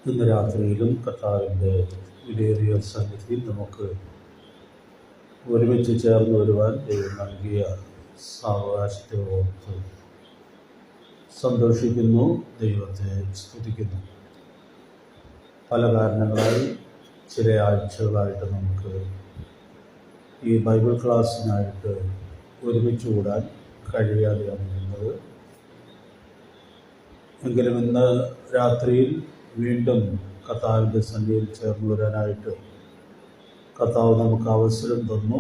ഇന്ന് രാത്രിയിലും കർത്താവിൻ്റെ വിലയേറിയ സന്നിധിയിൽ നമുക്ക് ഒരുമിച്ച് ചേർന്ന് വരുവാൻ ദൈവം നൽകിയ സാവകാശത്തെ ഓർത്ത് സന്തോഷിക്കുന്നു, ദൈവത്തെ സ്തുതിക്കുന്നു. പല കാരണങ്ങളാൽ ചില ആഴ്ചകളായിട്ട് നമുക്ക് ഈ ബൈബിൾ ക്ലാസ്സിനായിട്ട് ഒരുമിച്ച് കൂടാൻ കഴിയാതെയാണ് ഇരുന്നത്. എങ്കിലും ഇന്ന് രാത്രിയിൽ വീണ്ടും കർത്താവിൻ്റെ സന്നിധിയിൽ ചേർന്ന് വരാനായിട്ട് കർത്താവ് നമുക്ക് അവസരം തന്നു.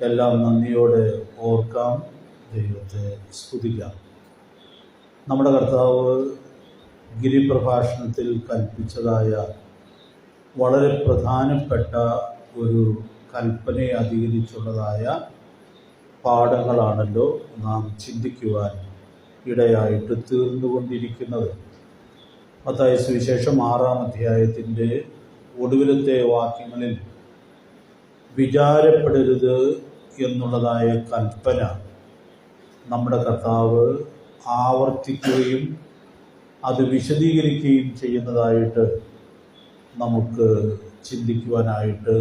എല്ലാം നന്ദിയോടെ ഓർക്കാം, ദൈവത്തെ സ്തുതിക്കാം. നമ്മുടെ കർത്താവ് ഗിരിപ്രഭാഷണത്തിൽ കൽപ്പിച്ചതായ വളരെ പ്രധാനപ്പെട്ട ഒരു കൽപ്പനയെ അധികരിച്ചുള്ളതായ പാഠങ്ങളാണല്ലോ നാം ചിന്തിക്കുവാൻ ഇടയായിട്ട് തീർന്നുകൊണ്ടിരിക്കുന്നത്. മത്തായി സുവിശേഷം 6-ാം അധ്യായത്തിൻ്റെ ഒടുവിലത്തെ വാക്യങ്ങളിൽ വിചാരപ്പെടരുത് എന്നുള്ളതായ കൽപ്പന നമ്മുടെ കർത്താവ് ആവർത്തിക്കുകയും അത് വിശദീകരിക്കുകയും ചെയ്യുന്നതായിട്ട് നമുക്ക് ചിന്തിക്കുവാനായിട്ട്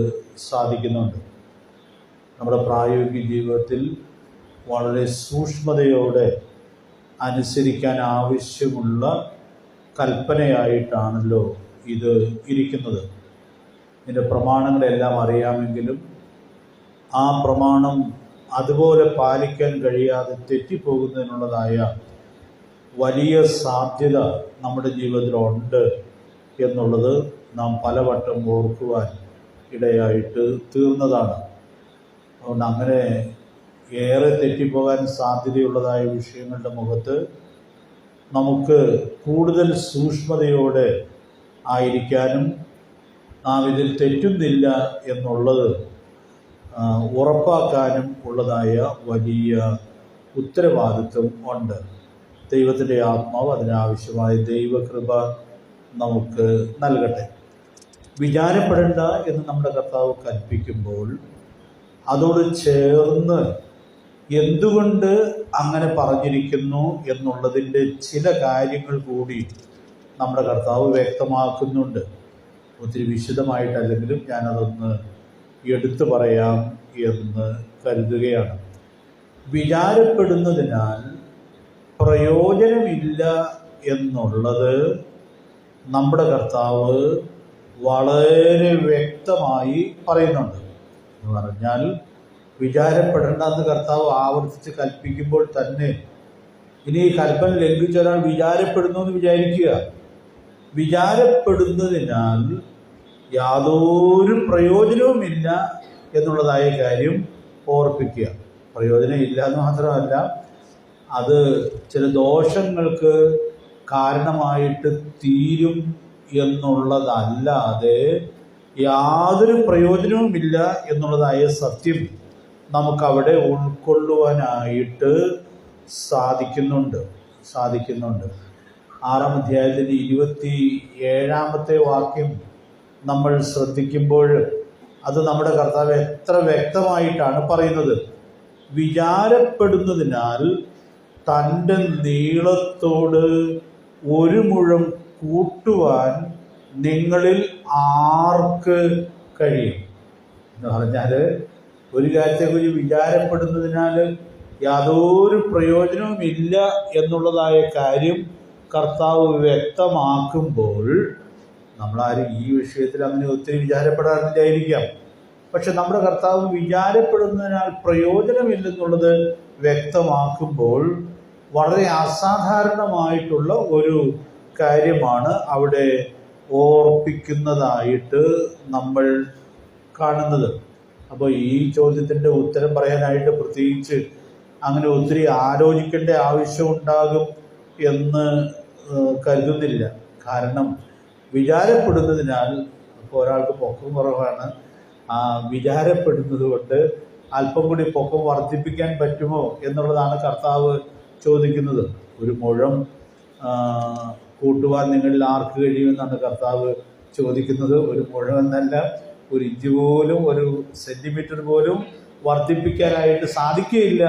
സാധിക്കുന്നുണ്ട്. നമ്മുടെ പ്രായോഗിക ജീവിതത്തിൽ വളരെ സൂക്ഷ്മതയോടെ അനുസരിക്കാൻ ആവശ്യമുള്ള കൽപ്പനയായിട്ടാണല്ലോ ഇത് ഇരിക്കുന്നത്. ഇതിൻ്റെ പ്രമാണങ്ങളെല്ലാം അറിയാമെങ്കിലും ആ പ്രമാണം അതുപോലെ പാലിക്കാൻ കഴിയാതെ തെറ്റിപ്പോകുന്നതിനുള്ളതായ വലിയ സാധ്യത നമ്മുടെ ജീവിതത്തിലുണ്ട് എന്നുള്ളത് നാം പലവട്ടം ഓർക്കുവാൻ ഇടയായിട്ട് തീർന്നതാണ്. അതുകൊണ്ട് അങ്ങനെ ഏറെ തെറ്റിപ്പോകാൻ സാധ്യതയുള്ളതായ വിഷയങ്ങളുടെ മുഖത്ത് നമുക്ക് കൂടുതൽ സൂക്ഷ്മതയോടെ ആയിരിക്കാനും നാം ഇതിൽ തെറ്റുന്നില്ല എന്നുള്ളത് ഉറപ്പാക്കാനും ഉള്ളതായ വലിയ ഉത്തരവാദിത്വം ഉണ്ട്. ദൈവത്തിൻ്റെ ആത്മാവ് അതിനാവശ്യമായ ദൈവകൃപ നമുക്ക് നൽകട്ടെ. വിചാരപ്പെടേണ്ട എന്ന് നമ്മുടെ കർത്താവ് കൽപ്പിക്കുമ്പോൾ അതോട് ചേർന്ന് എന്തുകൊണ്ട് അങ്ങനെ പറഞ്ഞിരിക്കുന്നു എന്നുള്ളതിൻ്റെ ചില കാര്യങ്ങൾ കൂടി നമ്മുടെ കർത്താവ് വ്യക്തമാക്കുന്നുണ്ട്. ഒത്തിരി വിശദമായിട്ടല്ലെങ്കിലും ഞാനതൊന്ന് എടുത്തു പറയാം എന്ന് കരുതുകയാണ്. വിചാരപ്പെടുന്നതിനാൽ പ്രയോജനമില്ല എന്നുള്ളത് നമ്മുടെ കർത്താവ് വളരെ വ്യക്തമായി പറയുന്നുണ്ട്. എന്ന് പറഞ്ഞാൽ വിചാരപ്പെടേണ്ടെന്ന് കർത്താവ് ആവർത്തിച്ച് കൽപ്പിക്കുമ്പോൾ തന്നെ ഇനി ഈ കൽപ്പന ലംഘിച്ച ഒരാൾ വിചാരപ്പെടുന്നു എന്ന് വിചാരിക്കുക. വിചാരപ്പെടുന്നതിനാൽ യാതൊരു പ്രയോജനവുമില്ല എന്നുള്ളതായ കാര്യം ഓർപ്പിക്കുക. പ്രയോജനം ഇല്ല എന്ന് മാത്രമല്ല, അത് ചില ദോഷങ്ങൾക്ക് കാരണമായിട്ട് തീരും എന്നുള്ളതല്ലാതെ യാതൊരു പ്രയോജനവുമില്ല എന്നുള്ളതായ സത്യം നമുക്കവിടെ ഉൾക്കൊള്ളുവാനായിട്ട് സാധിക്കുന്നുണ്ട്. 6-ാം അധ്യായത്തിൻ്റെ 27-ാമത്തെ വാക്യം നമ്മൾ ശ്രദ്ധിക്കുമ്പോൾ അത് നമ്മുടെ കർത്താവ് എത്ര വ്യക്തമായിട്ടാണ് പറയുന്നത്. വിചാരപ്പെടുന്നതിനാൽ തൻ്റെ നീളത്തോട് ഒരു മുഴം കൂട്ടുവാൻ നിങ്ങളിൽ ആർക്ക് കഴിയും എന്ന് പറഞ്ഞാൽ, ഒരു കാര്യത്തെക്കുറിച്ച് വിചാരപ്പെടുന്നതിനാൽ യാതൊരു പ്രയോജനവും ഇല്ല എന്നുള്ളതായ കാര്യം കർത്താവ് വ്യക്തമാക്കുമ്പോൾ നമ്മളാരും ഈ വിഷയത്തിൽ അങ്ങനെ ഒത്തിരി വിചാരപ്പെടാറില്ലായിരിക്കാം. പക്ഷെ നമ്മുടെ കർത്താവ് വിചാരപ്പെടുന്നതിനാൽ പ്രയോജനമില്ലെന്നുള്ളത് വ്യക്തമാക്കുമ്പോൾ വളരെ അസാധാരണമായിട്ടുള്ള ഒരു കാര്യമാണ് അവിടെ ഓർപ്പിക്കുന്നതായിട്ട് നമ്മൾ കാണുന്നത്. അപ്പോൾ ഈ ചോദ്യത്തിൻ്റെ ഉത്തരം പറയാനായിട്ട് പ്രത്യേകിച്ച് അങ്ങനെ ഒത്തിരി ആലോചിക്കേണ്ട ആവശ്യമുണ്ടാകും എന്ന് കരുതുന്നില്ല. കാരണം വിചാരപ്പെടുന്നതിനാൽ ഇപ്പോൾ ഒരാൾക്ക് പൊക്കം കുറവാണ്, വിചാരപ്പെടുന്നത് കൊണ്ട് അല്പം കൂടി പൊക്കം വർദ്ധിപ്പിക്കാൻ പറ്റുമോ എന്നുള്ളതാണ് കർത്താവ് ചോദിക്കുന്നത്. ഒരു മുഴം കൂട്ടുവാൻ നിങ്ങളിൽ ആർക്ക് കഴിയുമെന്നാണ് കർത്താവ് ചോദിക്കുന്നത്. ഒരു മുഴം എന്നല്ല, ഒരു ഇഞ്ച് പോലും, ഒരു സെൻറ്റിമീറ്റർ പോലും വർദ്ധിപ്പിക്കാനായിട്ട് സാധിക്കുകയില്ല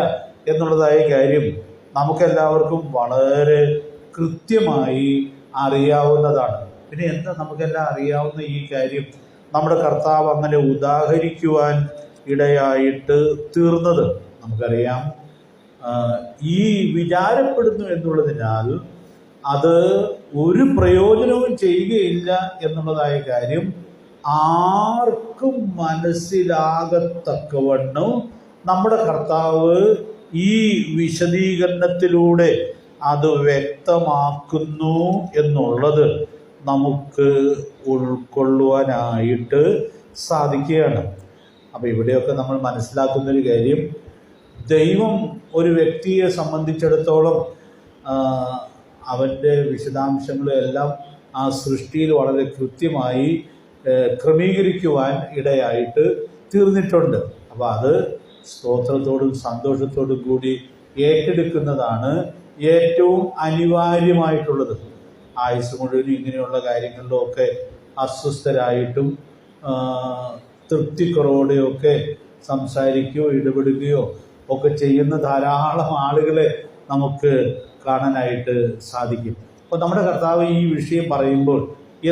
എന്നുള്ളതായ കാര്യം നമുക്കെല്ലാവർക്കും വളരെ കൃത്യമായി അറിയാവുന്നതാണ്. പിന്നെ എന്താ നമുക്കെല്ലാം അറിയാവുന്ന ഈ കാര്യം നമ്മുടെ കർത്താവ് അങ്ങനെ ഉദാഹരിക്കുവാൻ ഇടയായിട്ട് തീർന്നത്? നമുക്കറിയാം, ഈ വിചാരപ്പെടുന്നു എന്നുള്ളതിനാൽ അത് ഒരു പ്രയോജനവും ചെയ്യുകയില്ല എന്നുള്ളതായ കാര്യം ആർക്കും മനസ്സിലാകത്തക്കവണ്ണം നമ്മുടെ കർത്താവ് ഈ വിശദീകരണത്തിലൂടെ അത് വ്യക്തമാക്കുന്നു എന്നുള്ളത് നമുക്ക് ഉൾക്കൊള്ളുവാനായിട്ട് സാധിക്കുകയാണ്. അപ്പോൾ ഇവിടെയൊക്കെ നമ്മൾ മനസ്സിലാക്കുന്നൊരു കാര്യം, ദൈവം ഒരു വ്യക്തിയെ സംബന്ധിച്ചിടത്തോളം അവൻ്റെ വിശദാംശങ്ങളെല്ലാം ആ സൃഷ്ടിയിൽ വളരെ കൃത്യമായി ക്രമീകരിക്കുവാൻ ഇടയായിട്ട് തീർന്നിട്ടുണ്ട്. അപ്പോൾ അത് സ്തോത്രത്തോടും സന്തോഷത്തോടും കൂടി ഏറ്റെടുക്കുന്നതാണ് ഏറ്റവും അനിവാര്യമായിട്ടുള്ളത്. ആയുസ് മുഴുവനും ഇങ്ങനെയുള്ള കാര്യങ്ങളിലൊക്കെ അസ്വസ്ഥരായിട്ടും തൃപ്തിക്കുറവോടെയൊക്കെ സംസാരിക്കുകയോ ഇടപെടുകയോ ഒക്കെ ചെയ്യുന്ന ധാരാളം ആളുകളെ നമുക്ക് കാണാനായിട്ട് സാധിക്കും. അപ്പോൾ നമ്മുടെ കർത്താവ് ഈ വിഷയം പറയുമ്പോൾ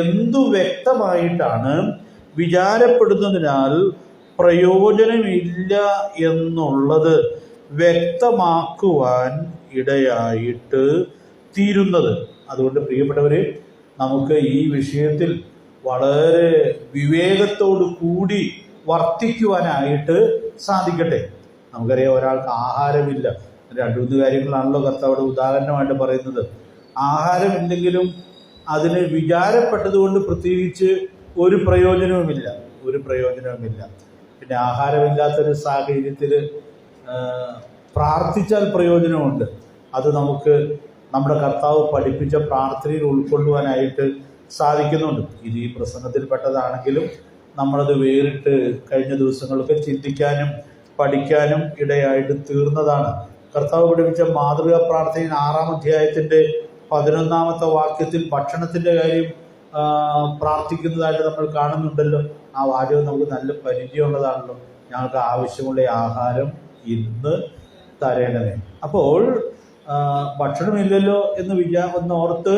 എന്തു വ്യക്തമായിട്ടാണ് വിചാരപ്പെടുന്നതിനാൽ പ്രയോജനമില്ല എന്നുള്ളത് വ്യക്തമാക്കുവാൻ ഇടയായിട്ട് തീരുന്നത്. അതുകൊണ്ട് പ്രിയപ്പെട്ടവരെ, നമുക്ക് ഈ വിഷയത്തിൽ വളരെ വിവേകത്തോടു കൂടി വർത്തിക്കുവാനായിട്ട് സാധിക്കട്ടെ. നമുക്കറിയാം, ഒരാൾക്ക് ആഹാരമില്ല. 2-3 കാര്യങ്ങളാണല്ലോ കർത്താവിടെ ഉദാഹരണമായിട്ട് പറയുന്നത്. ആഹാരമില്ലെങ്കിലും അതിന് വിചാരപ്പെട്ടതുകൊണ്ട് പ്രത്യേകിച്ച് ഒരു പ്രയോജനവുമില്ല. പിന്നെ ആഹാരമില്ലാത്തൊരു സാഹചര്യത്തിൽ പ്രാർത്ഥിച്ചാൽ പ്രയോജനമുണ്ട്. അത് നമുക്ക് നമ്മുടെ കർത്താവ് പഠിപ്പിച്ച പ്രാർത്ഥനയിൽ ഉൾക്കൊള്ളുവാനായിട്ട് സാധിക്കുന്നുണ്ട്. ഇത് ഈ പ്രസംഗത്തിൽപ്പെട്ടതാണെങ്കിലും നമ്മളത് വേറിട്ട് കഴിഞ്ഞ ദിവസങ്ങളൊക്കെ ചിന്തിക്കാനും പഠിക്കാനും ഇടയായിട്ട് തീർന്നതാണ്. കർത്താവ് പഠിപ്പിച്ച മാതൃകാ പ്രാർത്ഥനയിൽ 6-ാം അധ്യായത്തിൻ്റെ 11-ാമത്തെ വാക്യത്തിൽ ഭക്ഷണത്തിൻ്റെ കാര്യം പ്രാർത്ഥിക്കുന്നതായിട്ട് നമ്മൾ കാണുന്നുണ്ടല്ലോ. ആ വാചകം നമുക്ക് നല്ല പരിചയമുള്ളതാണല്ലോ. ഞങ്ങൾക്ക് ആവശ്യമുള്ള ആഹാരം ഇന്ന് തരണമേ. അപ്പോൾ ഭക്ഷണമില്ലല്ലോ എന്ന് ഓർത്ത്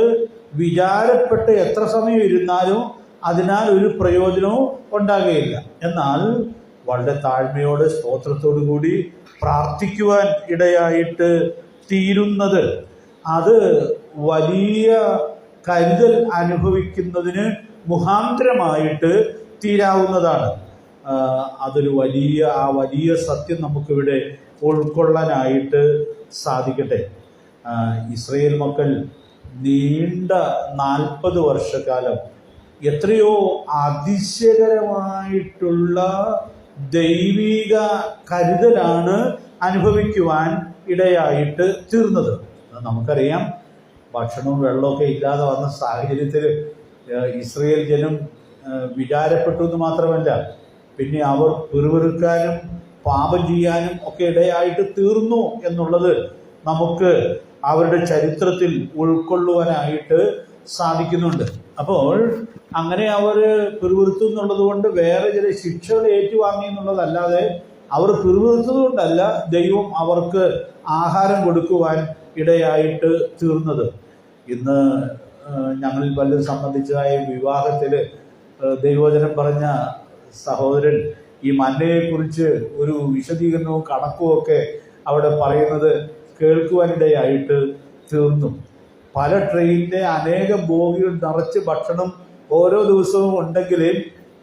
വിചാരപ്പെട്ട് എത്ര സമയം ഇരുന്നാലും അതിനാൽ ഒരു പ്രയോജനവും ഉണ്ടാകുകയില്ല. എന്നാൽ വളരെ താഴ്മയോടെ സ്തോത്രത്തോടു കൂടി പ്രാർത്ഥിക്കുവാൻ ഇടയായിട്ട് തീരുന്നത് അത് വലിയ കരുതൽ അനുഭവിക്കുന്നതിന് മുഖാന്തരമായിട്ട് തീരാവുന്നതാണ്. അതൊരു വലിയ സത്യം നമുക്കിവിടെ ഉൾക്കൊള്ളാനായിട്ട് സാധിക്കട്ടെ. ഇസ്രായേൽ മക്കൾ നീണ്ട 40 വർഷക്കാലം എത്രയോ അതിശയകരമായിട്ടുള്ള ദൈവിക കരുതലാണ് അനുഭവിക്കുവാൻ ഇടയായിട്ട് തീർന്നത്. നമുക്കറിയാം, ഭക്ഷണവും വെള്ളമൊക്കെ ഇല്ലാതെ വന്ന സാഹചര്യത്തിൽ ഇസ്രായേൽ ജനം വിചാരപ്പെട്ടു എന്ന് മാത്രമല്ല, പിന്നെ അവർ പിറുപിറുക്കാനും പാപം ചെയ്യാനും ഒക്കെ ഇടയായിട്ട് തീർന്നു എന്നുള്ളത് നമുക്ക് അവരുടെ ചരിത്രത്തിൽ ഉൾക്കൊള്ളുവാനായിട്ട് സാധിക്കുന്നുണ്ട്. അപ്പോൾ അങ്ങനെ അവർ പിറുപിറുത്തു എന്നുള്ളത് കൊണ്ട് വേറെ ചില ശിക്ഷകൾ ഏറ്റുവാങ്ങി എന്നുള്ളതല്ലാതെ അവർ പിറുപിറുത്തത് കൊണ്ടല്ല ദൈവം അവർക്ക് ആഹാരം കൊടുക്കുവാൻ ഇടയായിട്ട് തീർന്നത്. ഇന്ന് ഞങ്ങളിൽ പലരും സംബന്ധിച്ചതായ വിവാഹത്തിൽ ദൈവവചനം പറഞ്ഞ സഹോദരൻ ഈ മന്നയെക്കുറിച്ച് ഒരു വിശദീകരണവും കണക്കുമൊക്കെ അവിടെ പറയുന്നത് കേൾക്കുവാനിടയായിട്ട് തീർന്നു. പല ട്രെയിനിലെ അനേകം ബോഗികൾ നിറച്ച് ഭക്ഷണം ഓരോ ദിവസവും ഉണ്ടെങ്കിൽ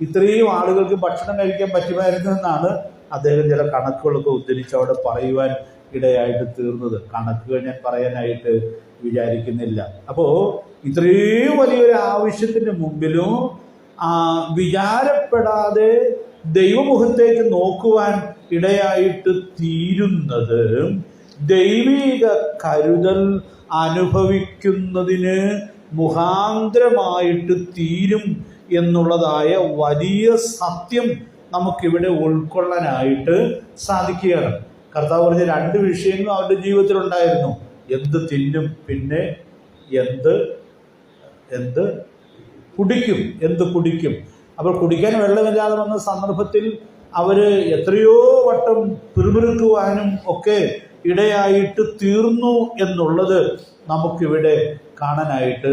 ഇത്രയും ആളുകൾക്ക് ഭക്ഷണം കഴിക്കാൻ പറ്റുമായിരുന്നു എന്നാണ് അദ്ദേഹം ചില കണക്കുകളൊക്കെ ഉദ്ധരിച്ച് അവിടെ പറയുവാൻ ഇടയായിട്ട് തീർന്നത്. കണക്കുകൾ ഞാൻ പറയാനായിട്ട് വിചാരിക്കുന്നില്ല. അപ്പോൾ ഇത്രയും വലിയൊരു ആവശ്യത്തിന് മുമ്പിലും വിചാരപ്പെടാതെ ദൈവമുഖത്തേക്ക് നോക്കുവാൻ ഇടയായിട്ട് തീരുന്നത് ദൈവിക കരുതൽ അനുഭവിക്കുന്നതിന് മുഖാന്തരമായിട്ട് തീരും എന്നുള്ളതായ വലിയ സത്യം നമുക്കിവിടെ ഉൾക്കൊള്ളാനായിട്ട് സാധിക്കുകയാണ്. കർത്താവ് പറഞ്ഞ 2 വിഷയങ്ങളും അവരുടെ ജീവിതത്തിലുണ്ടായിരുന്നു. എന്ത് തിന്നും, പിന്നെ എന്ത് കുടിക്കും. അപ്പോൾ കുടിക്കാൻ വെള്ളമില്ലാതെ വന്ന സന്ദർഭത്തിൽ അവർ എത്രയോ വട്ടം പിറുപിറുക്കുവാനും ഒക്കെ ഇടയായിട്ട് തീർന്നു എന്നുള്ളത് നമുക്കിവിടെ കാണാനായിട്ട്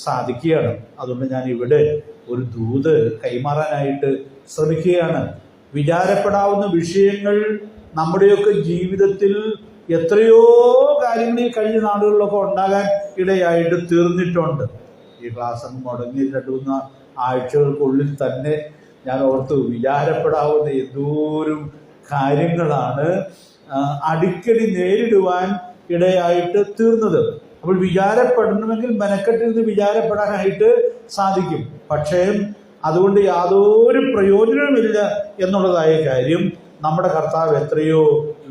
സാധിക്കുകയാണ്. അതുകൊണ്ട് ഞാൻ ഇവിടെ ഒരു ദൂത് കൈമാറാനായിട്ട് ശ്രമിക്കുകയാണ്. വിചാരപ്പെടാവുന്ന വിഷയങ്ങൾ നമ്മുടെയൊക്കെ ജീവിതത്തിൽ എത്രയോ കാര്യങ്ങൾ ഈ കഴിഞ്ഞ നാളുകളിലൊക്കെ ഉണ്ടാകാൻ ഇടയായിട്ട് തീർന്നിട്ടുണ്ട്. ഈ ക്ലാസ് മുടങ്ങി 2-3 ആഴ്ചകൾക്കുള്ളിൽ തന്നെ ഞാൻ ഓർത്തു, വിചാരപ്പെടാവുന്ന എന്തോരം കാര്യങ്ങളാണ് അടിക്കടി നേരിടുവാൻ ഇടയായിട്ട് തീർന്നത്. അപ്പോൾ വിചാരപ്പെടണമെങ്കിൽ മെനക്കെട്ടിരുന്ന് വിചാരപ്പെടാനായിട്ട് സാധിക്കും. പക്ഷേ അതുകൊണ്ട് യാതൊരു പ്രയോജനവുമില്ല എന്നുള്ളതായ കാര്യം നമ്മുടെ കർത്താവ് എത്രയോ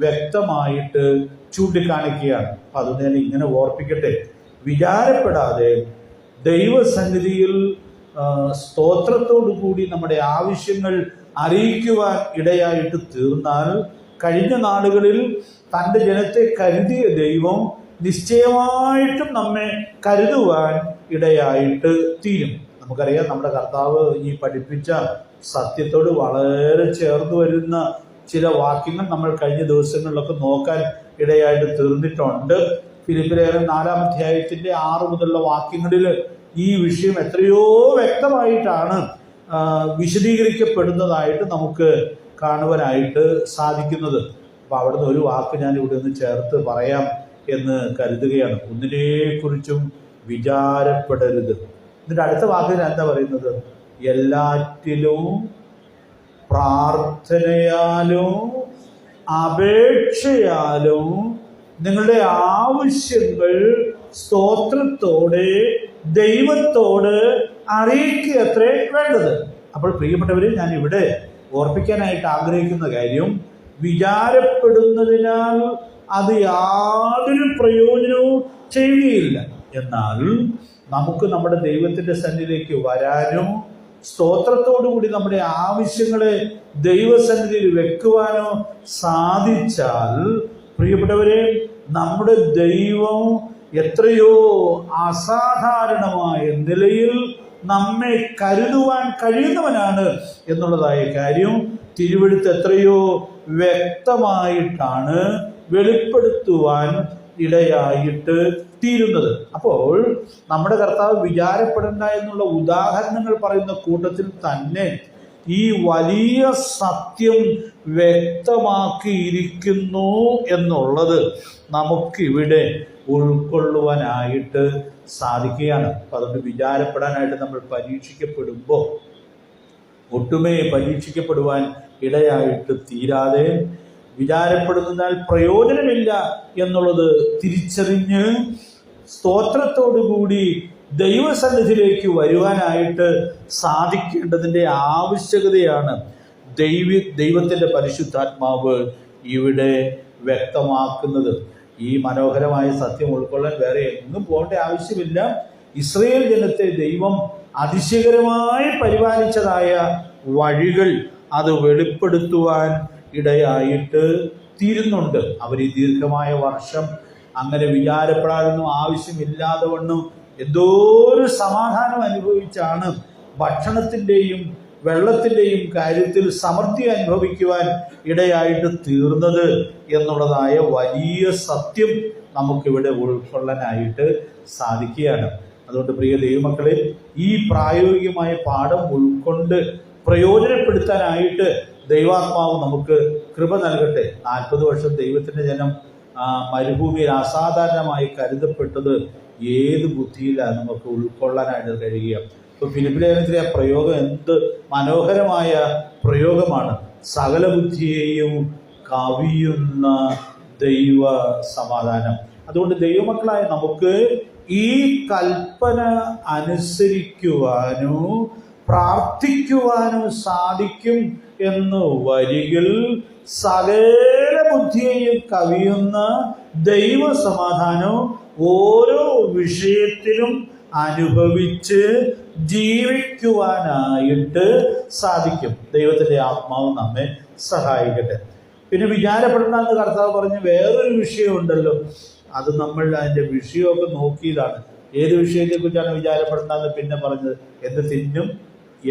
വ്യക്തമായിട്ട് ചൂണ്ടിക്കാണിക്കുകയാണ്. അപ്പം അതുകൊണ്ട് ഞാൻ ഇങ്ങനെ ഓർപ്പിക്കട്ടെ, വിചാരപ്പെടാതെ ദൈവസന്നിധിയിൽ സ്തോത്രത്തോടു കൂടി നമ്മുടെ ആവശ്യങ്ങൾ അറിയിക്കുവാൻ ഇടയായിട്ട് തീർന്നാൽ കഴിഞ്ഞ നാളുകളിൽ തൻ്റെ ജനത്തെ കരുതിയ ദൈവം നിശ്ചയമായിട്ടും നമ്മെ കരുതുവാൻ ഇടയായിട്ട് തീരും. നമുക്കറിയാം, നമ്മുടെ കർത്താവ് ഈ പഠിപ്പിച്ച സത്യത്തോട് വളരെ ചേർന്ന് വരുന്ന ചില വാക്യങ്ങൾ നമ്മൾ കഴിഞ്ഞ ദിവസങ്ങളിലൊക്കെ നോക്കാൻ ഇടയായിട്ട് തീർന്നിട്ടുണ്ട്. ഫിലിപ്പിയർ 4-ാം അധ്യായത്തിന്റെ 6 മുതലുള്ള വാക്യങ്ങളിൽ ഈ വിഷയം എത്രയോ വ്യക്തമായിട്ടാണ് വിശദീകരിക്കപ്പെടുന്നതായിട്ട് നമുക്ക് കാണുവാനായിട്ട് സാധിക്കുന്നത്. അപ്പം അവിടുന്ന് ഒരു വാക്ക് ഞാൻ ഇവിടെ നിന്ന് ചേർത്ത് പറയാം എന്ന് കരുതുകയാണ്. ഒന്നിനെക്കുറിച്ചും വിചാരപ്പെടരുത്. എന്നിട്ട് അടുത്ത വാക്കിന് എന്താ പറയുന്നത്? എല്ലാറ്റിലും പ്രാർത്ഥനയാലും അപേക്ഷയാലും നിങ്ങളുടെ ആവശ്യങ്ങൾ സ്തോത്രത്തോടെ ദൈവത്തോട് അറിയിക്കുകയത്രേ വേണ്ടത്. അപ്പോൾ പ്രിയപ്പെട്ടവരെ, ഞാൻ ഇവിടെ ഓർപ്പിക്കാനായിട്ട് ആഗ്രഹിക്കുന്ന കാര്യം, വിചാരപ്പെടുന്നതിനാൽ അത് യാതൊരു പ്രയോജനവും ചെയ്യുകയില്ല. എന്നാൽ നമുക്ക് നമ്മുടെ ദൈവത്തിൻ്റെ സന്നിധിയിലേക്ക് വരാനും സ്തോത്രത്തോടു കൂടി നമ്മുടെ ആവശ്യങ്ങളെ ദൈവസന്നിധിയിൽ വെക്കുവാനോ സാധിച്ചാൽ, പ്രിയപ്പെട്ടവരെ, നമ്മുടെ ദൈവം എത്രയോ അസാധാരണമായ നിലയിൽ നമ്മെ കരുതുവാൻ കഴിയുന്നവനാണ് എന്നുള്ളതായ കാര്യം തിരുവെഴുത്ത് എത്രയോ വ്യക്തമായിട്ടാണ് വെളിപ്പെടുത്തുവാൻ ഇടയായിട്ട് തീരുന്നത്. അപ്പോൾ നമ്മുടെ കർത്താവ് വിചാരപ്പെടേണ്ട എന്നുള്ള ഉദാഹരണങ്ങൾ പറയുന്ന കൂട്ടത്തിൽ തന്നെ ഈ വലിയ സത്യം വ്യക്തമാക്കിയിരിക്കുന്നു എന്നുള്ളത് നമുക്കിവിടെ ഉൾക്കൊള്ളുവാനായിട്ട് സാധിക്കുകയാണ്. അപ്പം അതുകൊണ്ട് വിചാരപ്പെടാനായിട്ട് നമ്മൾ പരീക്ഷിക്കപ്പെടുമ്പോൾ ഒട്ടുമേ പരീക്ഷിക്കപ്പെടുവാൻ ഇടയായിട്ട് തീരാതെ, വിചാരപ്പെടുന്നതിനാൽ പ്രയോജനമില്ല എന്നുള്ളത് തിരിച്ചറിഞ്ഞ് സ്തോത്രത്തോടുകൂടി ദൈവസന്നിധിയിലേക്ക് വരുവാനായിട്ട് സാധിക്കേണ്ടതിൻ്റെ ആവശ്യകതയാണ് ദൈവത്തിൻ്റെ പരിശുദ്ധാത്മാവ് ഇവിടെ വ്യക്തമാക്കുന്നത്. ഈ മനോഹരമായ സത്യം ഉൾക്കൊള്ളാൻ വേറെ എങ്ങും പോകേണ്ട ആവശ്യമില്ല. ഇസ്രായേൽ ജനത്തെ ദൈവം അതിശയകരമായി പരിപാലിച്ചതായ വഴികൾ അത് വെളിപ്പെടുത്തുവാൻ ഇടയായിട്ട് തീരുന്നുണ്ട്. അവർ ഈ ദീർഘമായ വർഷം അങ്ങനെ വിചാരപ്പെടാനൊന്നും ആവശ്യമില്ലാതെ വണ്ണം എന്തോ ഒരു സമാധാനം അനുഭവിച്ചാണ് ഭക്ഷണത്തിൻ്റെയും വെള്ളത്തിൻ്റെയും കാര്യത്തിൽ സമൃദ്ധി അനുഭവിക്കുവാൻ ഇടയായിട്ട് തീർന്നത് എന്നുള്ളതായ വലിയ സത്യം നമുക്കിവിടെ ഉൾക്കൊള്ളാനായിട്ട് സാധിക്കുകയാണ്. അതുകൊണ്ട് പ്രിയ ദൈവമക്കളെ, ഈ പ്രായോഗികമായ പാഠം ഉൾക്കൊണ്ട് പ്രയോജനപ്പെടുത്താനായിട്ട് ദൈവാത്മാവ് നമുക്ക് കൃപ നൽകട്ടെ. 40 വർഷം ദൈവത്തിൻ്റെ ജനം മരുഭൂമിയിൽ അസാധാരണമായി കരുതപ്പെട്ടത് ഏത് ബുദ്ധിയിലാണ് നമുക്ക് ഉൾക്കൊള്ളാനായിട്ട് കഴിയുക. ഇപ്പോൾ ഫിലിപ്പിലേഖനത്തിലെ ആ പ്രയോഗം എന്ത് മനോഹരമായ പ്രയോഗമാണ്. സകല ബുദ്ധിയെയും കവിയുന്ന ദൈവ സമാധാനം. അതുകൊണ്ട് ദൈവമക്കളായ നമുക്ക് ഈ കൽപ്പന അനുസരിക്കുവാനോ പ്രാർത്ഥിക്കുവാനോ സാധിക്കും എന്ന് വരികിൽ സകല ബുദ്ധിയെയും കവിയുന്ന ദൈവ സമാധാനം ഓരോ വിഷയത്തിലും അനുഭവിച്ച് ജീവിക്കുവാനായിട്ട് സാധിക്കും. ദൈവത്തിൻ്റെ ആത്മാവ് നമ്മെ സഹായിക്കട്ടെ. പിന്നെ വിചാരപ്പെടേണ്ട എന്ന് കർത്താവ് പറഞ്ഞ വേറൊരു വിഷയമുണ്ടല്ലോ, അത് നമ്മൾ അതിൻ്റെ വിഷയമൊക്കെ നോക്കിയതാണ്. ഏത് വിഷയത്തെക്കുറിച്ചാണ് വിചാരപ്പെടേണ്ടതെന്ന് പിന്നെ പറഞ്ഞത്? എന്ത് തിന്നും,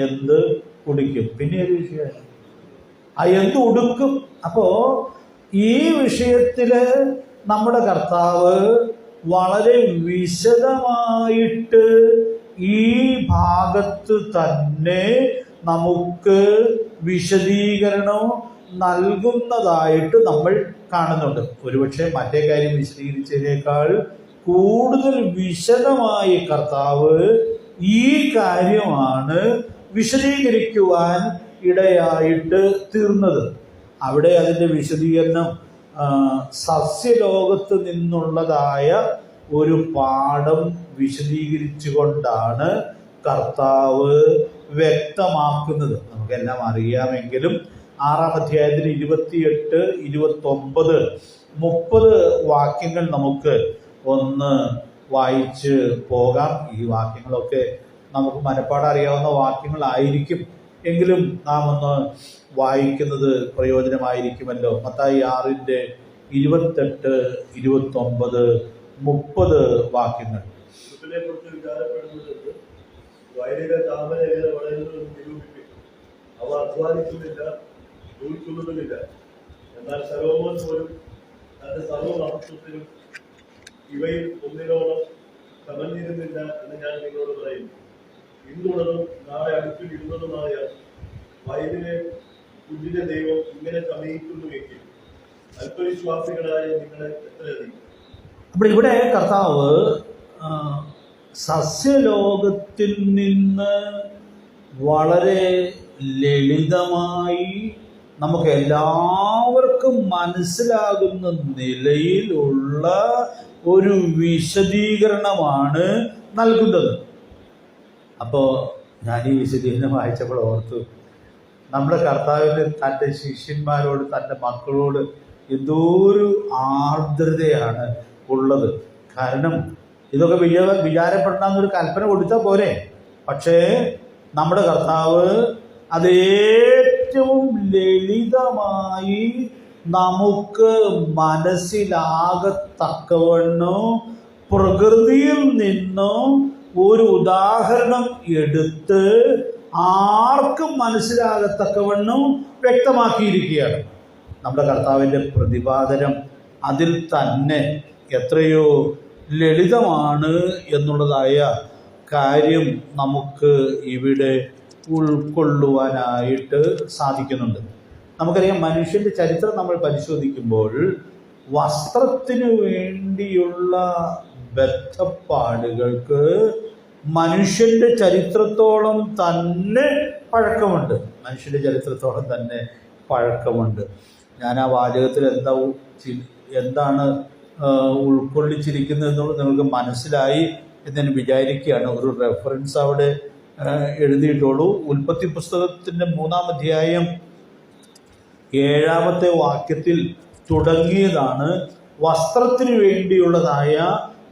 എന്ത് കുടിക്കും, പിന്നെ ഏത് വിഷയമാണ്? എന്ത് ഉടുക്കും. അപ്പോൾ ഈ വിഷയത്തില് നമ്മുടെ കർത്താവ് വളരെ വിശദമായിട്ട് ഈ ഭാഗത്ത് തന്നെ നമുക്ക് വിശദീകരണം നൽകുന്നതായിട്ട് നമ്മൾ കാണുന്നുണ്ട്. ഒരുപക്ഷെ മറ്റേ കാര്യം വിശദീകരിച്ചതിനേക്കാൾ കൂടുതൽ വിശദമായി കർത്താവ് ഈ കാര്യമാണ് വിശദീകരിക്കുവാൻ ഇടയായിട്ട് തീർന്നത്. അവിടെ അതിൻ്റെ വിശദീകരണം സസ്യലോകത്ത് നിന്നുള്ളതായ ഒരു പാഠം വിശദീകരിച്ചുകൊണ്ടാണ് കർത്താവ് വ്യക്തമാക്കുന്നത്. നമുക്കെല്ലാം അറിയാമെങ്കിലും 6-ാം അധ്യായത്തിൽ 28, 29, 30 വാക്യങ്ങൾ നമുക്ക് ഒന്ന് വായിച്ച് പോകാം. ഈ വാക്യങ്ങളൊക്കെ നമുക്ക് മനപ്പാടം അറിയാവുന്ന വാക്യങ്ങളായിരിക്കും, എങ്കിലും നാം ഒന്ന് വായിക്കുന്നത് പ്രയോജനമായിരിക്കുമല്ലോ. മത്തായി 6-ന്റെ 28, 29, 30 വാക്യങ്ങൾ. അവ അധ്വാനിക്കുന്നില്ല, നൂൽക്കുന്നതുമില്ല. എന്നാൽ ശലോമോൻ പോലും തന്റെ സർവ്വമഹത്വത്തിലും ഇവയിൽ ഒന്നിനോടും സമഞ്ഞിരുന്നില്ല എന്ന് ഞാൻ നിങ്ങളോട് പറയുന്നു. ഇന്നുള്ളതും നാളെ അടുപ്പിൽ ഇരുന്നതുമായ വയലിലെ കുഞ്ഞിന്റെ ദൈവം ഇങ്ങനെ സമീപിക്കുന്നുവെങ്കിൽ അല്പവിശ്വാസികളായ നിങ്ങളെ എത്രയധികം. അപ്പോൾ ഇവിടെ കർത്താവ് സസ്യലോകത്തിൽ നിന്ന് വളരെ ലളിതമായി നമുക്ക് എല്ലാവർക്കും മനസ്സിലാകുന്ന നിലയിലുള്ള ഒരു വിശദീകരണമാണ് നൽകുന്നത്. അപ്പോൾ ഞാൻ ഈ വിശദീകരണം വായിച്ചപ്പോൾ ഓർത്തു, നമ്മുടെ കർത്താവിന് തൻ്റെ ശിഷ്യന്മാരോട്, തൻ്റെ മക്കളോട് എന്തോ ഒരു ആർദ്രതയാണ് ഉള്ളത്. കാരണം ഇതൊക്കെ വിചാരപ്പെടണമെന്നൊരു കൽപ്പന കൊടുത്താൽ പോരെ. പക്ഷേ നമ്മുടെ കർത്താവ് അത് ഏറ്റവും ലളിതമായി നമുക്ക് മനസ്സിലാകത്തക്കവണ്ണം പ്രകൃതിയിൽ നിന്നും ഒരു ഉദാഹരണം എടുത്ത് ആർക്കും മനസ്സിലാകത്തക്കവണ്ണം വ്യക്തമാക്കിയിരിക്കുകയാണ്. നമ്മുടെ കർത്താവിൻ്റെ പ്രതിപാദനം അതിൽ തന്നെ എത്രയോ ലളിതമാണ് എന്നുള്ളതായ കാര്യം നമുക്ക് ഇവിടെ ഉൾക്കൊള്ളുവാനായിട്ട് സാധിക്കുന്നുണ്ട്. നമുക്കറിയാം, മനുഷ്യൻ്റെ ചരിത്രം നമ്മൾ പരിശോധിക്കുമ്പോൾ വസ്ത്രത്തിന് വേണ്ടിയുള്ള ബദ്ധപ്പാടുകൾക്ക് മനുഷ്യൻ്റെ ചരിത്രത്തോളം തന്നെ പഴക്കമുണ്ട്. മനുഷ്യൻ്റെ ചരിത്രത്തോളം തന്നെ പഴക്കമുണ്ട്. ഞാൻ ആ വാചകത്തിൽ എന്താണ് ഉൾക്കൊള്ളിച്ചിരിക്കുന്നത് എന്നുള്ളത് നിങ്ങൾക്ക് മനസ്സിലായി എന്ന് ഞാൻ വിചാരിക്കുകയാണ്. ഒരു റെഫറൻസ് അവിടെ എഴുതിയിട്ടുള്ളൂ. ഉൽപ്പത്തി പുസ്തകത്തിൻ്റെ 3-ാം അധ്യായം 7-ാമത്തെ വാക്യത്തിൽ തുടങ്ങിയതാണ് വസ്ത്രത്തിന് വേണ്ടിയുള്ളതായ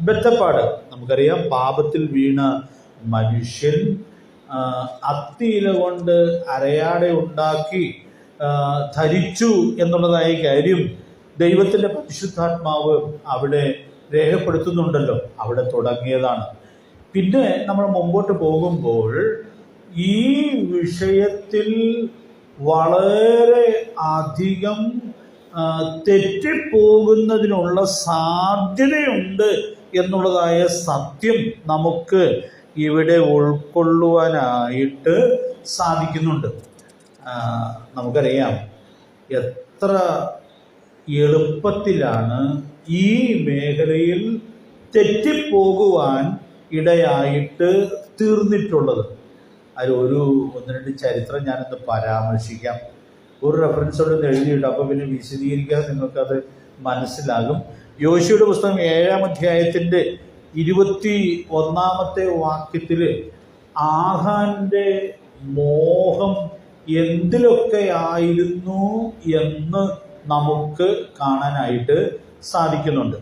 ബദ്ധപ്പാട്. നമുക്കറിയാം, പാപത്തിൽ വീണ മനുഷ്യൻ അത്തിയില കൊണ്ട് അരയാട ഉണ്ടാക്കി ധരിച്ചു എന്നുള്ളതായ കാര്യം ദൈവത്തിൻ്റെ പരിശുദ്ധാത്മാവ് അവിടെ രേഖപ്പെടുത്തുന്നുണ്ടല്ലോ. അവിടെ തുടങ്ങിയതാണ്. പിന്നെ നമ്മൾ മുമ്പോട്ട് പോകുമ്പോൾ ഈ വിഷയത്തിൽ വളരെ അധികം തെറ്റിപ്പോകുന്നതിനുള്ള സാധ്യതയുണ്ട് എന്നുള്ളതായ സത്യം നമുക്ക് ഇവിടെ ഉൾക്കൊള്ളുവാനായിട്ട് സാധിക്കുന്നുണ്ട്. നമുക്കറിയാം എത്ര എളുപ്പത്തിലാണ് ഈ മേഖലയിൽ തെറ്റിപ്പോകുവാൻ ഇടയായിട്ട് തീർന്നിട്ടുള്ളത്. അതിൽ 1-2 ചരിത്രം ഞാനൊന്ന് പരാമർശിക്കാം. ഒരു റെഫറൻസോടെ എഴുതിയിട്ട്, അപ്പോൾ പിന്നെ വിശദീകരിക്കാതെ നിങ്ങൾക്കത് മനസ്സിലാകും. യോശുവയുടെ പുസ്തകം 7-ാം അധ്യായത്തിൻ്റെ 21-ാമത്തെ വാക്യത്തിൽ ആഹാന്റെ മോഹം എന്തിലൊക്കെ ആയിരുന്നു എന്ന് നമുക്ക് കാണാനായിട്ട് സാധിക്കുന്നുണ്ട്.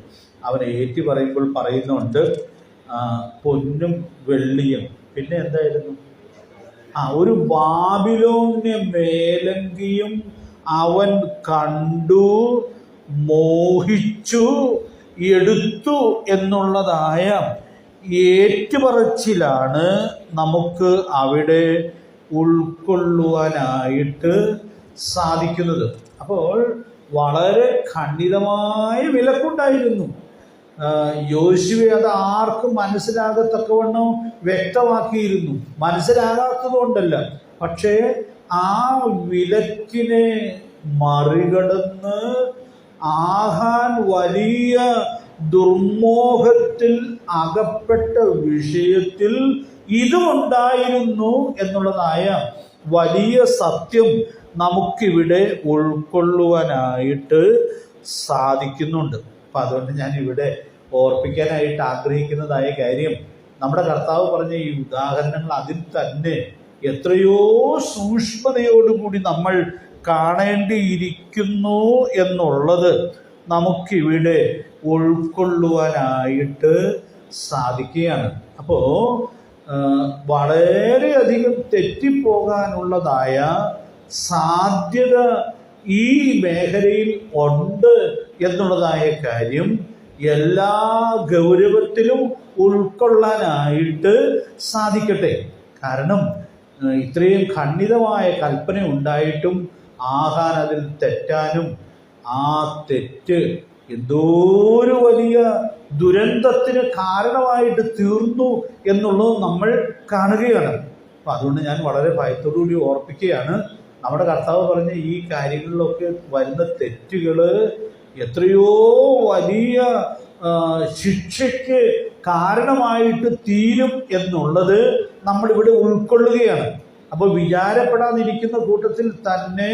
അവൻ ഏറ്റു പറയുമ്പോൾ പറയുന്നുണ്ട് പൊന്നും വെള്ളിയും, പിന്നെ എന്തായിരുന്നു, ഒരു ബാബിലോന്യ മേലങ്കിയും അവൻ കണ്ടു, മോഹിച്ചു, എടുത്തു എന്നുള്ളതായ ഏറ്റുപറച്ചിലാണ് നമുക്ക് അവിടെ ഉൾക്കൊള്ളുവാനായിട്ട് സാധിക്കുന്നത്. അപ്പോൾ വളരെ ഖണ്ഡിതമായ വിലക്കുണ്ടായിരുന്നു. യോശുവ അത് ആർക്കും മനസ്സിലാകത്തക്കവണ്ണം വ്യക്തമാക്കിയിരുന്നു. മനസ്സിലാകാത്തത് കൊണ്ടല്ല, പക്ഷേ ആ വിലക്കിനെ മറികടന്ന് ആഹാൻ വലിയ ദുർമോഹത്തിൽ അകപ്പെട്ട വിഷയത്തിൽ ഇതുമുണ്ടായിരുന്നു എന്നുള്ളതായ വലിയ സത്യം നമുക്കിവിടെ ഉൾക്കൊള്ളുവാനായിട്ട് സാധിക്കുന്നുണ്ട്. അപ്പം അതുകൊണ്ട് ഞാൻ ഇവിടെ ഓർപ്പിക്കാനായിട്ട് ആഗ്രഹിക്കുന്നതായ കാര്യം, നമ്മുടെ കർത്താവ് പറഞ്ഞ ഈ ഉദാഹരണങ്ങൾ അതിൽ തന്നെ എത്രയോ സൂക്ഷ്മതയോടുകൂടി നമ്മൾ കാണേണ്ടിയിരിക്കുന്നു എന്നുള്ളത് നമുക്കിവിടെ ഉൾക്കൊള്ളുവാനായിട്ട് സാധിക്കുകയാണ്. അപ്പോൾ വളരെയധികം തെറ്റിപ്പോകാനുള്ളതായ സാധ്യത ഈ മേഖലയിൽ ഉണ്ട് എന്നുള്ളതായ കാര്യം എല്ലാ ഗൗരവത്തിലും ഉൾക്കൊള്ളാനായിട്ട് സാധിക്കട്ടെ. കാരണം ഇത്രയും ഖണ്ഡിതമായ കൽപ്പന ഉണ്ടായിട്ടും ആഹാൻ അതിൽ തെറ്റാനും ആ തെറ്റ് എന്തോ ഒരു വലിയ ദുരന്തത്തിന് കാരണമായിട്ട് തീർന്നു എന്നുള്ളത് നമ്മൾ കാണുകയാണ്. അപ്പം അതുകൊണ്ട് ഞാൻ വളരെ ഭയത്തോടുകൂടി ഓർപ്പിക്കുകയാണ്, നമ്മുടെ കർത്താവ് പറഞ്ഞ ഈ കാര്യങ്ങളിലൊക്കെ വരുന്ന തെറ്റുകൾ എത്രയോ വലിയ ശിക്ഷയ്ക്ക് കാരണമായിട്ട് തീരും എന്നുള്ളത് നമ്മളിവിടെ ഉൾക്കൊള്ളുകയാണ്. അപ്പോൾ വിചാരപ്പെടാതിരിക്കുന്ന കൂട്ടത്തിൽ തന്നെ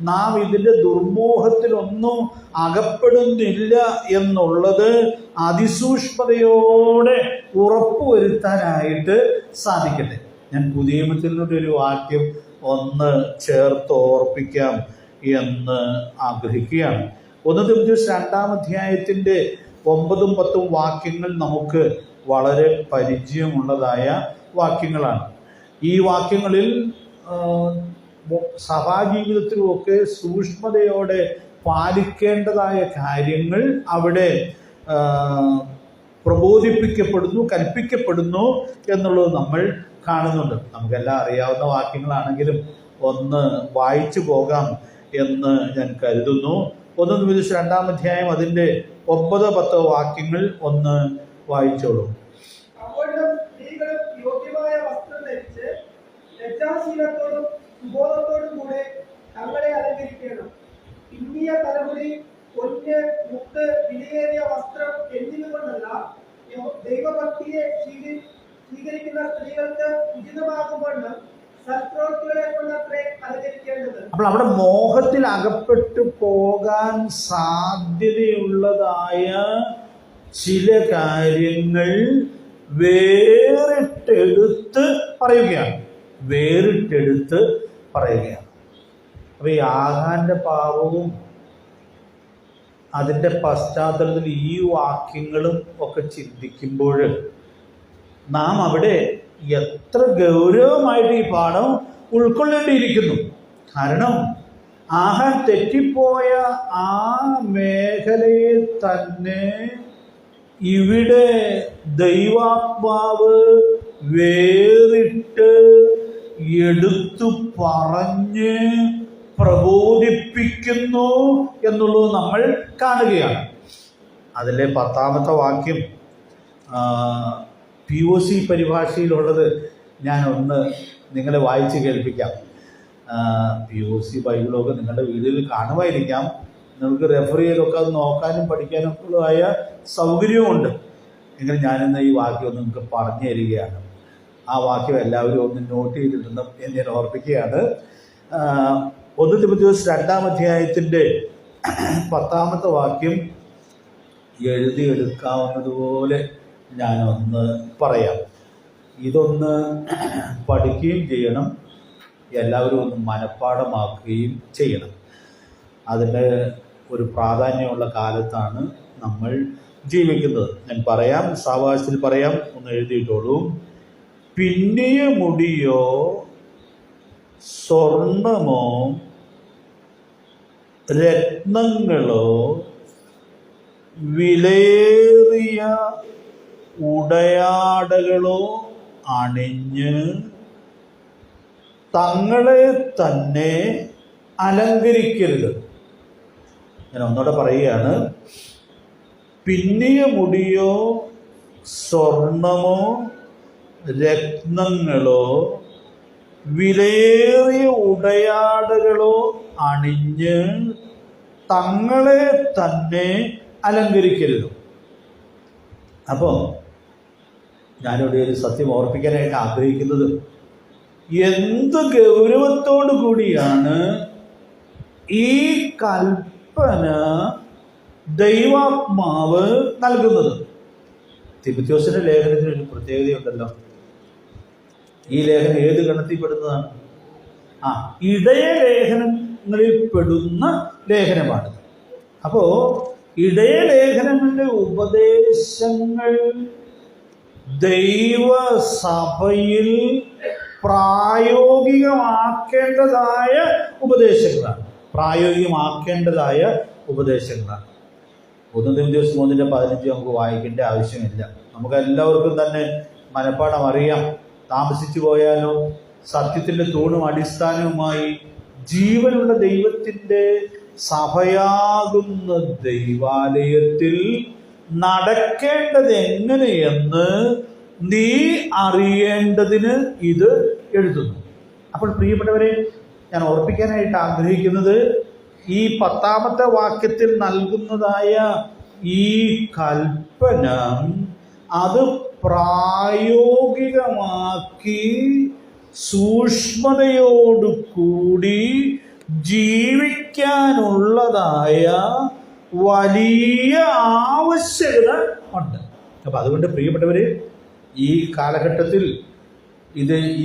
നാം ഇതിൻ്റെ ദുർമോഹത്തിലൊന്നും അകപ്പെടുന്നില്ല എന്നുള്ളത് അതിസൂക്ഷ്മതയോടെ ഉറപ്പുവരുത്താനായിട്ട് സാധിക്കട്ടെ. ഞാൻ പുതിയ നിയമത്തിലൂടെ ഒരു വാക്യം ഒന്ന് ചേർത്ത് ഓർപ്പിക്കാം എന്ന് ആഗ്രഹിക്കുകയാണ്. 1 തിമോഥെയോസ് 2-ാം അധ്യായത്തിൻ്റെ 9-ഉം 10-ഉം വാക്യങ്ങൾ നമുക്ക് വളരെ പരിചയമുള്ളതായ വാക്യങ്ങളാണ്. ഈ വാക്യങ്ങളിൽ സഭാജീവിതത്തിലുമൊക്കെ സൂക്ഷ്മതയോടെ പാലിക്കേണ്ടതായ കാര്യങ്ങൾ അവിടെ പ്രബോധിപ്പിക്കപ്പെടുന്നു, കൽപ്പിക്കപ്പെടുന്നു എന്നുള്ളത് നമ്മൾ കാണുന്നുണ്ട്. നമുക്കെല്ലാം അറിയാവുന്ന വാക്യങ്ങളാണെങ്കിലും ഒന്ന് വായിച്ചു പോകാം എന്ന് ഞാൻ കരുതുന്നു. 1 തിമോഥെയോസ് 2-ാം അധ്യായം അതിൻ്റെ 9-10 വാക്യങ്ങൾ ഒന്ന് വായിച്ചോളൂ. ലജ്ജാശീലത്തോടും സുബോധത്തോടും കൂടെ തങ്ങളെ അലങ്കരിക്കണം. ഇന്നിയ തലമുടി, പൊന്ന്, മുത്ത്, വിലയേറിയ വസ്ത്രം എന്നിവ കൊണ്ടല്ല, ദൈവഭക്തിയെ സ്വീകരിക്കുന്ന സ്ത്രീകൾക്ക് ഉചിതമാകുമ്പോൾ സൽപ്രവൃത്തികളെ കൊണ്ടത്രേ അലങ്കരിക്കേണ്ടത്. അപ്പോൾ അവിടെ മോഹത്തിൽ അകപ്പെട്ടു പോകാൻ സാധ്യതയുള്ളതായ ചില കാര്യങ്ങൾ വേറിട്ടെടുത്ത് പറയുകയാണ്. അപ്പോൾ ഈ ആഹാന്റെ പാപവും അതിൻ്റെ പശ്ചാത്തലത്തിൽ ഈ വാക്യങ്ങളും ഒക്കെ ചിന്തിക്കുമ്പോൾ നാം അവിടെ എത്ര ഗൗരവമായിട്ട് ഈ പാഠം ഉൾക്കൊള്ളേണ്ടിയിരിക്കുന്നു. കാരണം ആഹാൻ തെറ്റിപ്പോയ ആ മേഖലയെ തന്നെ ഇവിടെ ദൈവാത്മാവ് വേറിട്ട് എടുത്തു പറഞ്ഞ് പ്രബോധിപ്പിക്കുന്നു എന്നുള്ളത് നമ്മൾ കാണുകയാണ്. അതിലെ 10-ാമത്തെ വാക്യം POC പരിഭാഷയിലുള്ളത് ഞാനൊന്ന് നിങ്ങളെ വായിച്ച് കേൾപ്പിക്കാം. POC ബൈബിളൊക്കെ നിങ്ങളുടെ വീട്ടിൽ കാണുമായിരിക്കാം. നിങ്ങൾക്ക് റെഫർ ചെയ്തൊക്കെ അത് നോക്കാനും പഠിക്കാനും ഉള്ളതായ സൗകര്യമുണ്ട്. എങ്കിലും ഞാനിന്ന് ഈ വാക്യം ഒന്ന് നിങ്ങൾക്ക് പറഞ്ഞു തരികയാണ്. ആ വാക്യം എല്ലാവരും ഒന്ന് നോട്ട് ചെയ്തിട്ടുണ്ടെന്ന് ഞാൻ ഓർപ്പിക്കുകയാണ്. 1 തിമോഥെയോസ് 2-ാം അധ്യായത്തിൻ്റെ 10-ാമത്തെ വാക്യം എഴുതിയെടുക്കാവുന്നതുപോലെ ഞാനൊന്ന് പറയാം. ഇതൊന്ന് പഠിക്കുകയും ചെയ്യണം, എല്ലാവരും ഒന്ന് മനഃപ്പാഠമാക്കുകയും ചെയ്യണം. അതിന് ഒരു പ്രാധാന്യമുള്ള കാലത്താണ് നമ്മൾ ജീവിക്കുന്നത്. ഞാൻ പറയാം, സാവകാശത്തിൽ പറയാം, ഒന്ന് എഴുതിയിട്ടോളൂ. പിന്നിയ മുടിയോ സ്വർണമോ രത്നങ്ങളോ വിലയേറിയ ഉടയാടകളോ അണിഞ്ഞ് തങ്ങളെ തന്നെ അലങ്കരിക്കരുത്. ഞാൻ ഒന്നുകൂടെ പറയുകയാണ്. പിന്നിയ മുടിയോ സ്വർണമോ രത്നങ്ങളോ വിലയേറിയ ഉടയാടകളോ അണിഞ്ഞ് തങ്ങളെ തന്നെ അലങ്കരിക്കരുത്. അപ്പോൾ ഞാനിവിടെ ഒരു സത്യം ഓർപ്പിക്കാനായിട്ട് ആഗ്രഹിക്കുന്നത്, എന്ത് ഗൗരവത്തോടു കൂടിയാണ് ഈ കൽപ്പന ദൈവാത്മാവ് നൽകുന്നത്. തിമോഥെയോസിന്റെ ലേഖനത്തിന് ഒരു പ്രത്യേകതയുണ്ടല്ലോ. ഈ ലേഖനം ഏത് ഗണത്തിൽപ്പെടുന്നതാണ്? ഇടയ ലേഖനങ്ങളിൽ പെടുന്ന ലേഖനമാണ്. അപ്പോ ഇടയ ലേഖനങ്ങളുടെ ഉപദേശങ്ങൾ ദൈവസഭയിൽ പ്രായോഗികമാക്കേണ്ടതായ ഉപദേശങ്ങളാണ്. 1 തിമോഥെയോസ് 3:15 നമുക്ക് വായിക്കേണ്ട ആവശ്യമില്ല. നമുക്ക് എല്ലാവർക്കും തന്നെ മനപ്പാഠം അറിയാം. താമസിച്ചു പോയാലോ സത്യത്തിന്റെ തൂണും അടിസ്ഥാനവുമായി ജീവനുള്ള ദൈവത്തിന്റെ സഭയാകുന്ന ദൈവാലയത്തിൽ നടക്കേണ്ടത് എങ്ങനെയെന്ന് നീ അറിയേണ്ടതിന് ഇത് എഴുതുന്നു. അപ്പോൾ പ്രിയപ്പെട്ടവരെ, ഞാൻ ഓർപ്പിക്കാനായിട്ട് ആഗ്രഹിക്കുന്നത്, ഈ 10ാമത്തെ വാക്യത്തിൽ നൽകുന്നതായ ഈ കൽപ്പന അത് പ്രായോഗികമാക്കി സൂക്ഷ്മതയോടുകൂടി ജീവിക്കാനുള്ളതായ വലിയ ആവശ്യകത ഉണ്ട്. അപ്പം അതുകൊണ്ട് പ്രിയപ്പെട്ടവര്, ഈ കാലഘട്ടത്തിൽ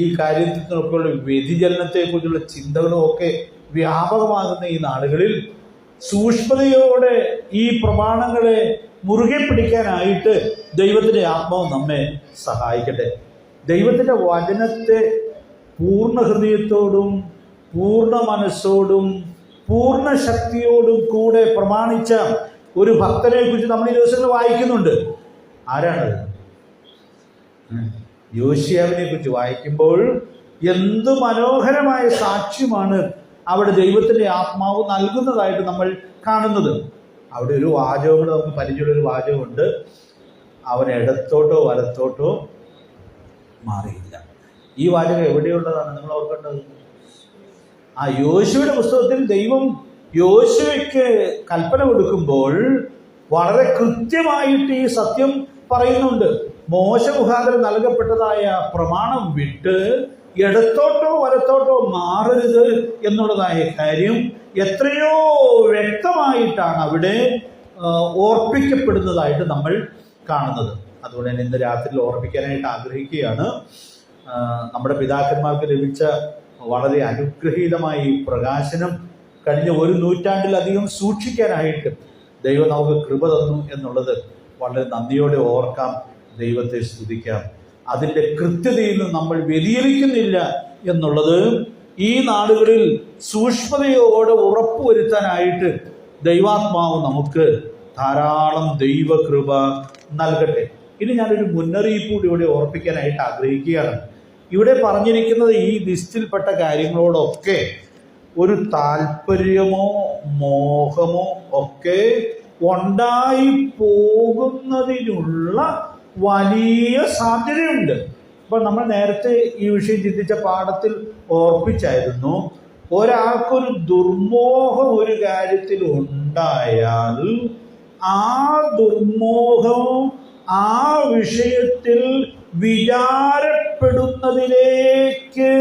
ഈ കാര്യത്തിനൊക്കെയുള്ള വ്യതിചലനത്തെക്കുറിച്ചുള്ള ചിന്തകളും ഒക്കെ വ്യാപകമാകുന്ന ഈ നാടുകളിൽ സൂക്ഷ്മതയോടെ ഈ പ്രമാണങ്ങളെ മുറുകെ പിടിക്കാനായിട്ട് ദൈവത്തിൻ്റെ ആത്മാവ് നമ്മെ സഹായിക്കട്ടെ. ദൈവത്തിൻ്റെ വചനത്തെ പൂർണ്ണ ഹൃദയത്തോടും പൂർണ്ണ മനസ്സോടും പൂർണ്ണ ശക്തിയോടും കൂടെ പ്രമാണിച്ച ഒരു ഭക്തനെ കുറിച്ച് നമ്മൾ ഈ ദിവസങ്ങൾ വായിക്കുന്നുണ്ട്. ആരാണത്? യോശിയാവിനെ കുറിച്ച് വായിക്കുമ്പോൾ എന്ത് മനോഹരമായ സാക്ഷ്യമാണ് അവിടെ ദൈവത്തിൻ്റെ ആത്മാവ് നൽകുന്നതായിട്ട് നമ്മൾ കാണുന്നത്. അവിടെ ഒരു വാചകം നമുക്ക് പരിചയമുള്ളൊരു വാചകമുണ്ട്, അവൻ ഇടത്തോട്ടോ വലത്തോട്ടോ മാറിയില്ല. ഈ വാചകം എവിടെയുള്ളതാണ് നിങ്ങൾ ഓർക്കേണ്ടത്? യോശുവയുടെ പുസ്തകത്തിൽ ദൈവം യോശുവയ്ക്ക് കൽപ്പന കൊടുക്കുമ്പോൾ വളരെ കൃത്യമായിട്ട് ഈ സത്യം പറയുന്നുണ്ട്. മോശ മുഖാന്തരം നൽകപ്പെട്ടതായ പ്രമാണം വിട്ട് ഇടത്തോട്ടോ വലത്തോട്ടോ മാറരുത് എന്നുള്ളതായ കാര്യം എത്രയോ വ്യക്തമായിട്ടാണ് അവിടെ ഓർപ്പിക്കപ്പെടുന്നതായിട്ട് നമ്മൾ കാണുന്നത്. അതുകൊണ്ട് തന്നെ ഇന്ന് രാത്രിയിൽ ഓർപ്പിക്കാനായിട്ട് ആഗ്രഹിക്കുകയാണ്. നമ്മുടെ പിതാക്കന്മാർക്ക് ലഭിച്ച വളരെ അനുഗ്രഹീതമായ ഈ പ്രകാശനം കഴിഞ്ഞ 1 നൂറ്റാണ്ടിലധികം സൂക്ഷിക്കാനായിട്ട് ദൈവം നമുക്ക് കൃപ തന്നു എന്നുള്ളത് വളരെ നന്ദിയോടെ ഓർക്കാം, ദൈവത്തെ സ്തുതിക്കാം. അതിൻ്റെ കൃത്യതയിൽ നിന്ന് നമ്മൾ വ്യതിചലിക്കുന്നില്ല എന്നുള്ളത് ഈ നാടുകളിൽ സൂക്ഷ്മതയോടെ ഉറപ്പുവരുത്താനായിട്ട് ദൈവാത്മാവ് നമുക്ക് ധാരാളം ദൈവകൃപ നൽകട്ടെ. ഇനി ഞാനൊരു മുന്നറിയിപ്പ് കൂടി ഇവിടെ ഓർപ്പിക്കാനായിട്ട് ആഗ്രഹിക്കുകയാണ്. ഇവിടെ പറഞ്ഞിരിക്കുന്നത് ഈ ലിസ്റ്റിൽപ്പെട്ട കാര്യങ്ങളോടൊക്കെ ഒരു താല്പര്യമോ മോഹമോ ഒക്കെ ഉണ്ടായി പോകുന്നതിനുള്ള വലിയ സാധ്യതയുണ്ട്. അപ്പോൾ നമ്മൾ നേരത്തെ ഈ വിഷയം ചിന്തിച്ച പാഠത്തിൽ ഓർപ്പിച്ചായിരുന്നു, ഒരാൾക്കൊരു ദുർമോഹം ഒരു കാര്യത്തിൽ ഉണ്ടായാൽ ആ ദുർമോഹം ആ വിഷയത്തിൽ വിചാരപ്പെടുന്നതിലേക്ക്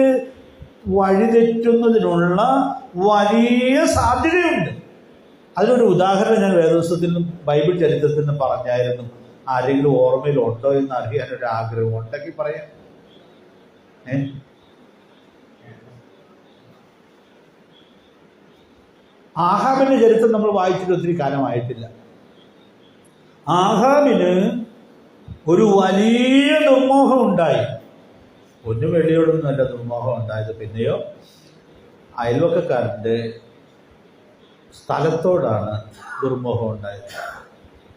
വഴിതെറ്റുന്നതിനുള്ള വലിയ സാധ്യതയുണ്ട്. അതിനൊരു ഉദാഹരണം ഞാൻ വേദപുസ്തകത്തിൽ നിന്നും ബൈബിൾ ചരിത്രത്തിൽ നിന്നും പറഞ്ഞായിരുന്നു. ആരെങ്കിലും ഓർമ്മയിലുണ്ടോ എന്ന് അറിയാനൊരു ആഗ്രഹം ഉണ്ടെങ്കിൽ പറയാം. ആഹാബിന്റെ ചരിത്രം നമ്മൾ വായിച്ചിട്ട് ഒത്തിരി കാലമായിട്ടില്ല. ആഹാബിന് ഒരു വലിയ ദുർമോഹം ഉണ്ടായി. ഒന്നും വെളിയോടൊന്നും അല്ല ദുർമോഹം ഉണ്ടായത്. പിന്നെയോ അയൽവക്കക്കാരൻ്റെ സ്ഥലത്തോടാണ് ദുർമോഹം ഉണ്ടായത്.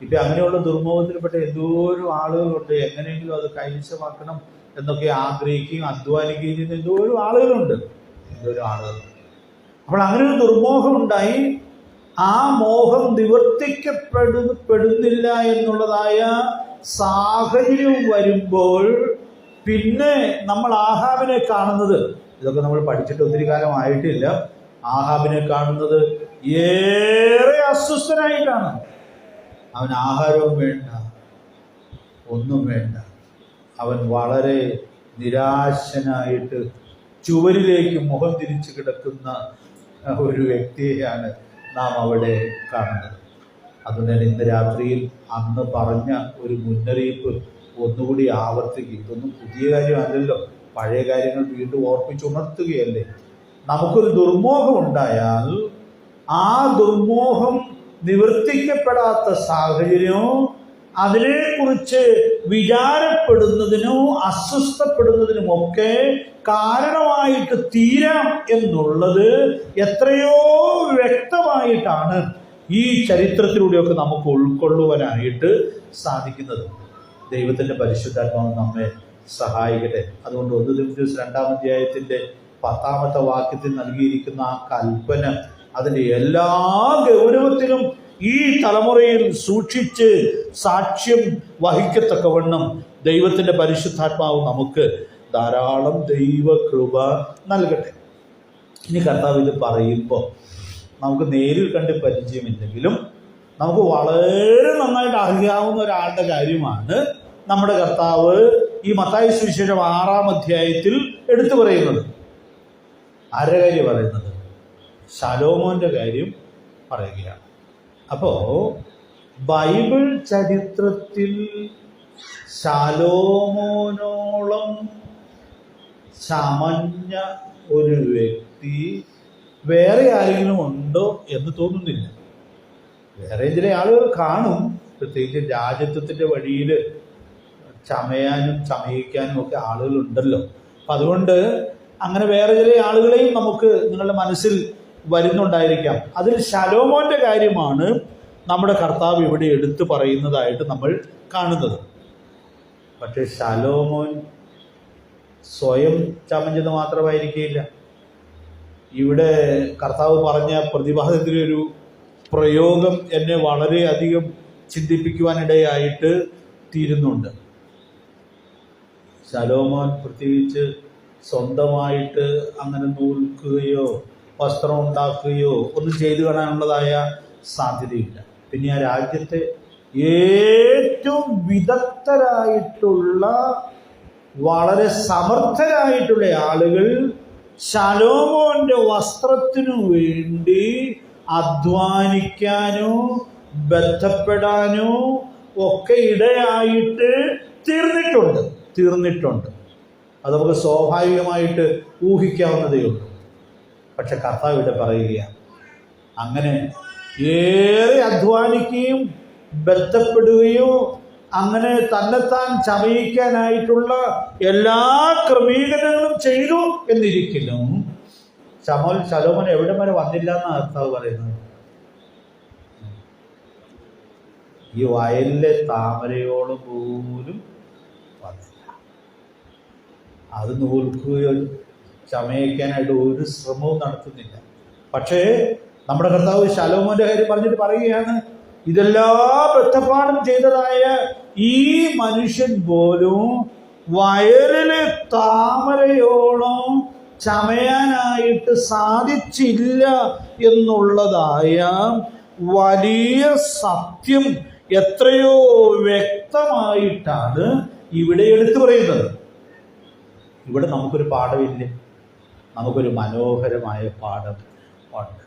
ഇപ്പം അങ്ങനെയുള്ള ദുർമോഹത്തിൽപ്പെട്ട എന്തോരം ആളുകളുണ്ട്. എങ്ങനെയെങ്കിലും അത് കൈവശമാക്കണം എന്നൊക്കെ ആഗ്രഹിക്കുകയും അധ്വാനിക്കുകയും ചെയ്യുന്ന എന്തോരം ആളുകളുണ്ട്. അപ്പോൾ അങ്ങനെ ഒരു ദുർമോഹം ഉണ്ടായി. ആ മോഹം നിവർത്തിക്കപ്പെടുന്നില്ല എന്നുള്ളതായ സാഹചര്യം വരുമ്പോൾ പിന്നെ നമ്മൾ ആഹാബിനെ കാണുന്നത്, ഇതൊക്കെ നമ്മൾ പഠിച്ചിട്ട് ഒത്തിരി കാലമായിട്ടില്ല, ആഹാബിനെ കാണുന്നത് ഏറെ അസ്വസ്ഥനായിട്ടാണ്. അവൻ ആഹാരവും വേണ്ട, ഒന്നും വേണ്ട. അവൻ വളരെ നിരാശനായിട്ട് ചുവരിലേക്ക് മുഖം തിരിച്ചു കിടക്കുന്ന ഒരു വ്യക്തിയെയാണ് നാം അവിടെ കാണുന്നത്. അതുകൊണ്ട് ഇന്ന് രാത്രിയിൽ അന്ന് പറഞ്ഞ ഒരു മുന്നറിയിപ്പ് ഒന്നുകൂടി ആവർത്തിക്കുക. ഇതൊന്നും പുതിയ കാര്യമല്ലല്ലോ, പഴയ കാര്യങ്ങൾ വീണ്ടും ഓർപ്പിച്ചുണർത്തുകയല്ലേ. നമുക്കൊരു ദുർമോഹം ഉണ്ടായാൽ ആ ദുർമോഹം നിവർത്തിക്കപ്പെടാത്ത സാഹചര്യവും അതിനെക്കുറിച്ച് വിചാരപ്പെടുന്നതിനും അസ്വസ്ഥപ്പെടുന്നതിനുമൊക്കെ കാരണമായിട്ട് തീരാം എന്നുള്ളത് എത്രയോ വ്യക്തമായിട്ടാണ് ഈ ചരിത്രത്തിലൂടെയൊക്കെ നമുക്ക് ഉൾക്കൊള്ളുവാനായിട്ട് സാധിക്കുന്നത്. ദൈവത്തിൻ്റെ പരിശുദ്ധാത്മാവ് നമ്മെ സഹായിക്കട്ടെ. അതുകൊണ്ട് 1 തിമോഥെയോസ് 2-ാം അധ്യായത്തിൻ്റെ 10-ാമത്തെ വാക്യത്തിൽ നൽകിയിരിക്കുന്ന ആ കൽപ്പന അതിൻ്റെ എല്ലാ ഗൗരവത്തിലും ഈ തലമുറയിൽ സൂക്ഷിച്ച് സാക്ഷ്യം വഹിക്കത്തക്കവണ്ണം ദൈവത്തിൻ്റെ പരിശുദ്ധാത്മാവ് നമുക്ക് ധാരാളം ദൈവകൃപ നൽകട്ടെ. ഇനി കർത്താവ് ഇത് പറയുമ്പോൾ നമുക്ക് നേരിൽ കണ്ട് പരിചയമില്ലെങ്കിലും നമുക്ക് വളരെ നന്നായിട്ട് അറിയാവുന്ന ഒരാളുടെ കാര്യമാണ് നമ്മുടെ കർത്താവ് ഈ മത്തായി സുവിശേഷം 6-ാം അധ്യായത്തിൽ എടുത്തു പറയുന്നത്. ആരുടെ കാര്യം പറയുന്നത്? ശലോമോൻ്റെ കാര്യം പറയുകയാണ്. അപ്പോൾ ബൈബിൾ ചരിത്രത്തിൽ ശലോമോനോളം ചമഞ്ഞ ഒരു വ്യക്തി വേറെ ആരെങ്കിലും ഉണ്ടോ എന്ന് തോന്നുന്നില്ല. വേറെ ചില ആളുകൾ കാണും, പ്രത്യേകിച്ച് രാജ്യത്വത്തിൻ്റെ വഴിയിൽ ചമയാനും ചമയിക്കാനും ഒക്കെ ആളുകളുണ്ടല്ലോ. അപ്പം അതുകൊണ്ട് അങ്ങനെ വേറെ ചില ആളുകളെയും നമുക്ക് നിങ്ങളുടെ മനസ്സിൽ വരുന്നുണ്ടായിരിക്കാം. അതിൽ ശലോമോൻ്റെ കാര്യമാണ് നമ്മുടെ കർത്താവ് ഇവിടെ എടുത്തു പറയുന്നതായിട്ട് നമ്മൾ കാണുന്നത്. പക്ഷേ ശലോമോൻ സ്വയം ചമഞ്ഞത് മാത്രമായിരിക്കില്ല. ഇവിടെ കർത്താവ് പറഞ്ഞ പ്രതിപാദത്തിലൊരു പ്രയോഗം എന്നെ വളരെയധികം ചിന്തിപ്പിക്കുവാനിടയായിട്ട് തീരുന്നുണ്ട്. ശലോമോൻ പ്രത്യേകിച്ച് സ്വന്തമായിട്ട് അങ്ങനെ നൂൽക്കുകയോ വസ്ത്രം ഉണ്ടാക്കുകയോ ഒന്നും ചെയ്തു കാണാനുള്ളതായ സാധ്യതയില്ല. പിന്നെ ആ രാജ്യത്തെ ഏറ്റവും വിദഗ്ധരായിട്ടുള്ള വളരെ സമർത്ഥരായിട്ടുള്ള ആളുകൾ ശലോമോന്റെ വസ്ത്രത്തിനു വേണ്ടി അധ്വാനിക്കാനോ ബന്ധപ്പെടാനോ ഒക്കെ ഇടയായിട്ട് തീർന്നിട്ടുണ്ട്. അത് നമുക്ക് സ്വാഭാവികമായിട്ട് ഊഹിക്കാവുന്നതേ ഉള്ളൂ. പക്ഷെ കർത്താവ് ഇവിടെ പറയുകയാണ്, അങ്ങനെ ഏറെ അധ്വാനിക്കുകയും ബന്ധപ്പെടുകയോ അങ്ങനെ തന്നെത്താൻ ചമയിക്കാനായിട്ടുള്ള എല്ലാ ക്രമീകരണങ്ങളും ചെയ്തു എന്നിരിക്കലും ശലോമോൻ എവിടെ വരെ വന്നില്ല എന്നാണ് കർത്താവ് പറയുന്നത്. ഈ വയലിലെ താമരയോളം പോലും വന്നില്ല. അത് നൂൽക്കുകയോ ചമയിക്കാനായിട്ട് ഒരു ശ്രമവും നടത്തുന്നില്ല. പക്ഷേ നമ്മുടെ കർത്താവ് ശലോമോന്റെ കാര്യം പറഞ്ഞിട്ട് പറയുകയാണ്, ഇതെല്ലാം ബദ്ധപ്പാടും ചെയ്തതായ ഈ മനുഷ്യൻ പോലും വയലിലെ താമരയോളം ചമയാനായിട്ട് സാധിച്ചില്ല എന്നുള്ളതായ വലിയ സത്യം എത്രയോ വ്യക്തമായിട്ടാണ് ഇവിടെ എടുത്തു പറയുന്നത്. ഇവിടെ നമുക്കൊരു പാഠമില്ലേ? നമുക്കൊരു മനോഹരമായ പാഠം ഉണ്ട്.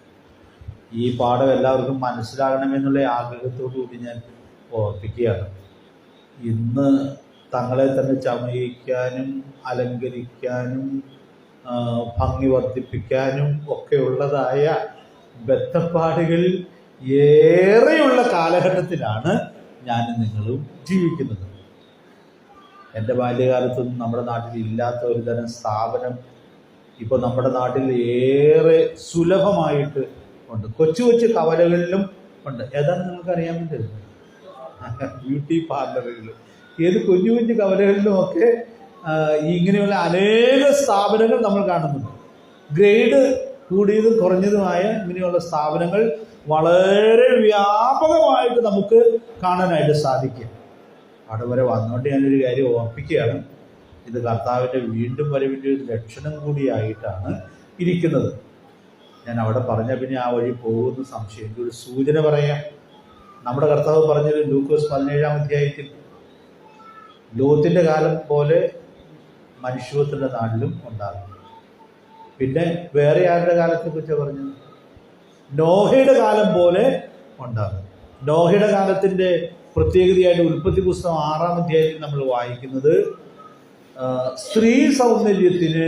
ഈ പാഠം എല്ലാവർക്കും മനസ്സിലാകണമെന്നുള്ള ആഗ്രഹത്തോടു കൂടി ഞാൻ ഓർപ്പിക്കുകയാണ്. ഇന്ന് തങ്ങളെ തന്നെ ചമയിക്കാനും അലങ്കരിക്കാനും ഭംഗി വർദ്ധിപ്പിക്കാനും ഒക്കെ ഉള്ളതായ ബദ്ധപ്പാടുകളിൽ ഏറെയുള്ള കാലഘട്ടത്തിലാണ് ഞാനും നിങ്ങളും ജീവിക്കുന്നത്. എൻ്റെ ബാല്യകാലത്തൊന്നും നമ്മുടെ നാട്ടിൽ ഇല്ലാത്ത ഒരു തരം സ്ഥാപനം ഇപ്പോൾ നമ്മുടെ നാട്ടിൽ ഏറെ സുലഭമായിട്ട് ഉണ്ട്. കൊച്ചു കൊച്ചു കവലകളിലും ഉണ്ട്. ഏതാണ് നിങ്ങൾക്കറിയാൻ പറ്റുന്നത്? ബ്യൂട്ടി പാർലറുകൾ. ഏത് കുഞ്ഞു കുഞ്ഞു കവലകളിലുമൊക്കെ ഇങ്ങനെയുള്ള അനേക സ്ഥാപനങ്ങൾ നമ്മൾ കാണുന്നുണ്ട്. ഗ്രേഡ് കൂടിയതും കുറഞ്ഞതുമായ ഇങ്ങനെയുള്ള സ്ഥാപനങ്ങൾ വളരെ വ്യാപകമായിട്ട് നമുക്ക് കാണാനായിട്ട് സാധിക്കും. അവിടെ വരെ വന്നുകൊണ്ട് ഞാനൊരു കാര്യം ഓർപ്പിക്കുകയാണ്. ഇത് കർത്താവിൻ്റെ വീണ്ടും വരവിൻ്റെ ഒരു ലക്ഷണം കൂടിയായിട്ടാണ് ഇരിക്കുന്നത്. ഞാൻ അവിടെ പറഞ്ഞ പിന്നെ ആ വഴി പോകുന്ന സംശയം. എനിക്കൊരു സൂചന പറയാം. നമ്മുടെ കർത്താവ് പറഞ്ഞത് ലൂക്കോസ് 17-ാം അധ്യായത്തിൽ ലോത്തിന്റെ കാലം പോലെ മനുഷ്യത്വത്തിന്റെ നാട്ടിലും ഉണ്ടാകും. പിന്നെ വേറെ ആരുടെ കാലത്തെ കുറിച്ചാണ് പറഞ്ഞത്? നോഹയുടെ കാലം പോലെ ഉണ്ടാകും. നോഹയുടെ കാലത്തിന്റെ പ്രത്യേകതയായിട്ട് ഉൽപ്പത്തി പുസ്തകം 6-ാം അധ്യായത്തിൽ നമ്മൾ വായിക്കുന്നത് സ്ത്രീ സൗന്ദര്യത്തിന്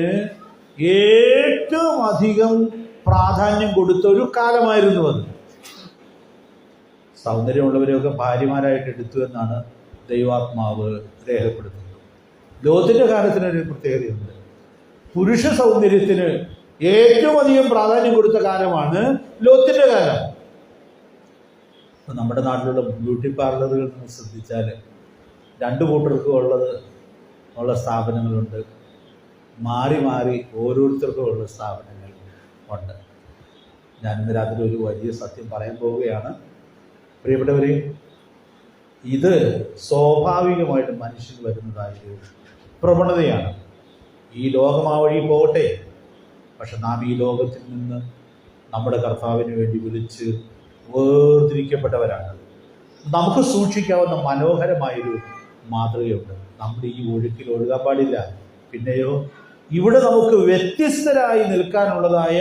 ഏറ്റവും അധികം പ്രാധാന്യം കൊടുത്ത ഒരു കാലമായിരുന്നു അത്. സൗന്ദര്യമുള്ളവരെയൊക്കെ ഭാര്യമാരായിട്ട് എടുത്തു എന്നാണ് ദൈവാത്മാവ് രേഖപ്പെടുത്തുന്നത്. ലോകത്തിൻ്റെ കാലത്തിനൊരു പ്രത്യേകതയുണ്ട്. പുരുഷ സൗന്ദര്യത്തിന് ഏറ്റവും അധികം പ്രാധാന്യം കൊടുത്ത കാലമാണ് ലോകത്തിൻ്റെ കാലം. നമ്മുടെ നാട്ടിലുള്ള ബ്യൂട്ടി പാർലറുകൾ നിന്ന് ശ്രദ്ധിച്ചാൽ രണ്ടു കൂട്ടർക്കും ഉള്ള സ്ഥാപനങ്ങളുണ്ട്. മാറി മാറി ഓരോരുത്തർക്കും ഉള്ള സ്ഥാപനങ്ങൾ ഉണ്ട്. ഞാനിന്ന് രാത്രി ഒരു വലിയ സത്യം പറയാൻ പോവുകയാണ്. പ്രിയപ്പെട്ടവരെ, ഇത് സ്വാഭാവികമായിട്ട് മനുഷ്യന് വരുന്നതായൊരു പ്രവണതയാണ്. ഈ ലോകം ആ വഴി പോകട്ടെ, പക്ഷെ നാം ഈ ലോകത്തിൽ നിന്ന് നമ്മുടെ കർത്താവിന് വേണ്ടി വിളിച്ച് വേർതിരിക്കപ്പെട്ടവരാണ്. നമുക്ക് സൂക്ഷിക്കാവുന്ന മനോഹരമായൊരു മാതൃകയുണ്ട്. നമ്മുടെ ഈ ഒഴുക്കിൽ ഒഴുകാൻ പാടില്ല. പിന്നെയോ ഇവിടെ നമുക്ക് വ്യത്യസ്തരായി നിൽക്കാനുള്ളതായ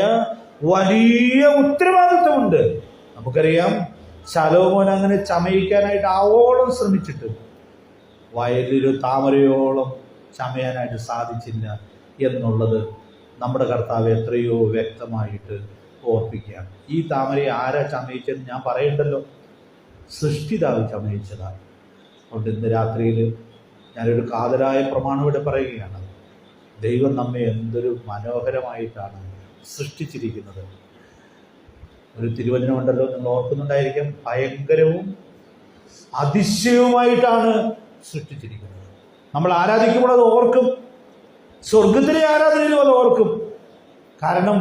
വലിയ ഉത്തരവാദിത്വമുണ്ട്. നമുക്കറിയാം, ശലോമോൻ അങ്ങനെ ചമയിക്കാനായിട്ട് ആവോളം ശ്രമിച്ചിട്ട് വയലിലൊരു താമരയോളം ചമയാനായിട്ട് സാധിച്ചില്ല എന്നുള്ളത് നമ്മുടെ കർത്താവ് എത്രയോ വ്യക്തമായിട്ട് ഓർപ്പിക്കുകയാണ്. ഈ താമരയെ ആരാ ചമയിച്ചതെന്ന് ഞാൻ പറയണ്ടല്ലോ, സൃഷ്ടിതാവ് ചമയിച്ചതാണ്. അതുകൊണ്ട് ഇന്ന് രാത്രിയിൽ ഞാനൊരു കാതലായ പ്രമാണം ഇവിടെ പറയുകയാണ്. ദൈവം നമ്മെ എന്തൊരു മനോഹരമായിട്ടാണ് സൃഷ്ടിച്ചിരിക്കുന്നത്. ഒരു തിരുവചനമുണ്ടല്ലോ, നിങ്ങൾ ഓർക്കുന്നുണ്ടായിരിക്കും, ഭയങ്കരവും അതിശയവുമായിട്ടാണ് സൃഷ്ടിച്ചിരിക്കുന്നത്. നമ്മൾ ആരാധിക്കുമ്പോൾ അത് ഓർക്കും, സ്വർഗത്തിലെ ആരാധനയിലും അത് ഓർക്കും. കാരണം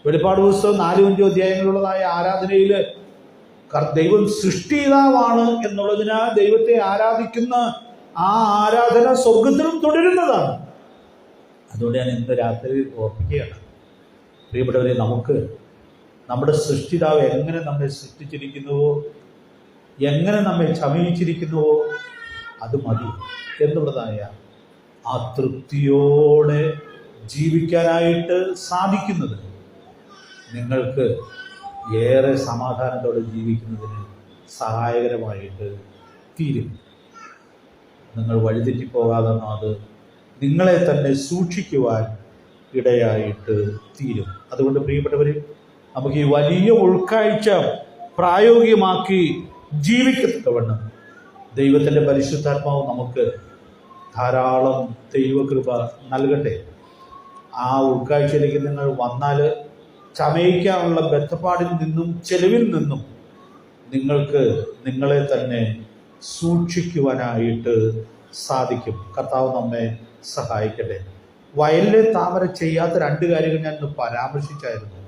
വെളിപ്പാട് പുസ്തകം 4-5 അധ്യായങ്ങളുള്ളതായ ആരാധനയിൽ ദൈവം സൃഷ്ടിതാവാണ് എന്നുള്ളതിനാൽ ദൈവത്തെ ആരാധിക്കുന്ന ആ ആരാധന സ്വർഗത്തിലും തുടരുന്നതാണ്. അതുകൊണ്ട് ഞാൻ ഇന്ന് രാത്രി ഓർപ്പിക്കുകയാണ്, പ്രിയപ്പെട്ടവരെ, നമുക്ക് നമ്മുടെ സൃഷ്ടിതാവ് എങ്ങനെ നമ്മെ സൃഷ്ടിച്ചിരിക്കുന്നുവോ, എങ്ങനെ നമ്മെ ചമയിച്ചിരിക്കുന്നുവോ അത് മതി എന്നുള്ളതായ ആ തൃപ്തിയോടെ ജീവിക്കാനായിട്ട് സാധിക്കുന്നത് നിങ്ങൾക്ക് ഏറെ സമാധാനത്തോടെ ജീവിക്കുന്നതിന് സഹായകരമായിട്ട് തീരും. നിങ്ങൾ വഴിതെറ്റിപ്പോകാതെ അത് നിങ്ങളെ തന്നെ സൂക്ഷിക്കുവാൻ ഇടയായിട്ട് തീരും. അതുകൊണ്ട് പ്രിയപ്പെട്ടവർ, നമുക്ക് ഈ വലിയ ഉൾക്കാഴ്ച പ്രായോഗികമാക്കി ജീവിക്കത്തക്കവണ്ണം ദൈവത്തിൻ്റെ പരിശുദ്ധാത്മാവ് നമുക്ക് ധാരാളം ദൈവകൃപ നൽകട്ടെ. ആ ഉൾക്കാഴ്ചയിലേക്ക് നിങ്ങൾ വന്നാൽ ചമയിക്കാനുള്ള ബന്ധപ്പാടിൽ നിന്നും ചെലവിൽ നിന്നും നിങ്ങൾക്ക് നിങ്ങളെ തന്നെ സൂക്ഷിക്കുവാനായിട്ട് സാധിക്കും. കർത്താവ് നമ്മെ സഹായിക്കട്ടെ. വയലിലെ താമര ചെയ്യാത്ത 2 കാര്യങ്ങൾ ഞാൻ പരാമർശിച്ചായിരുന്നു.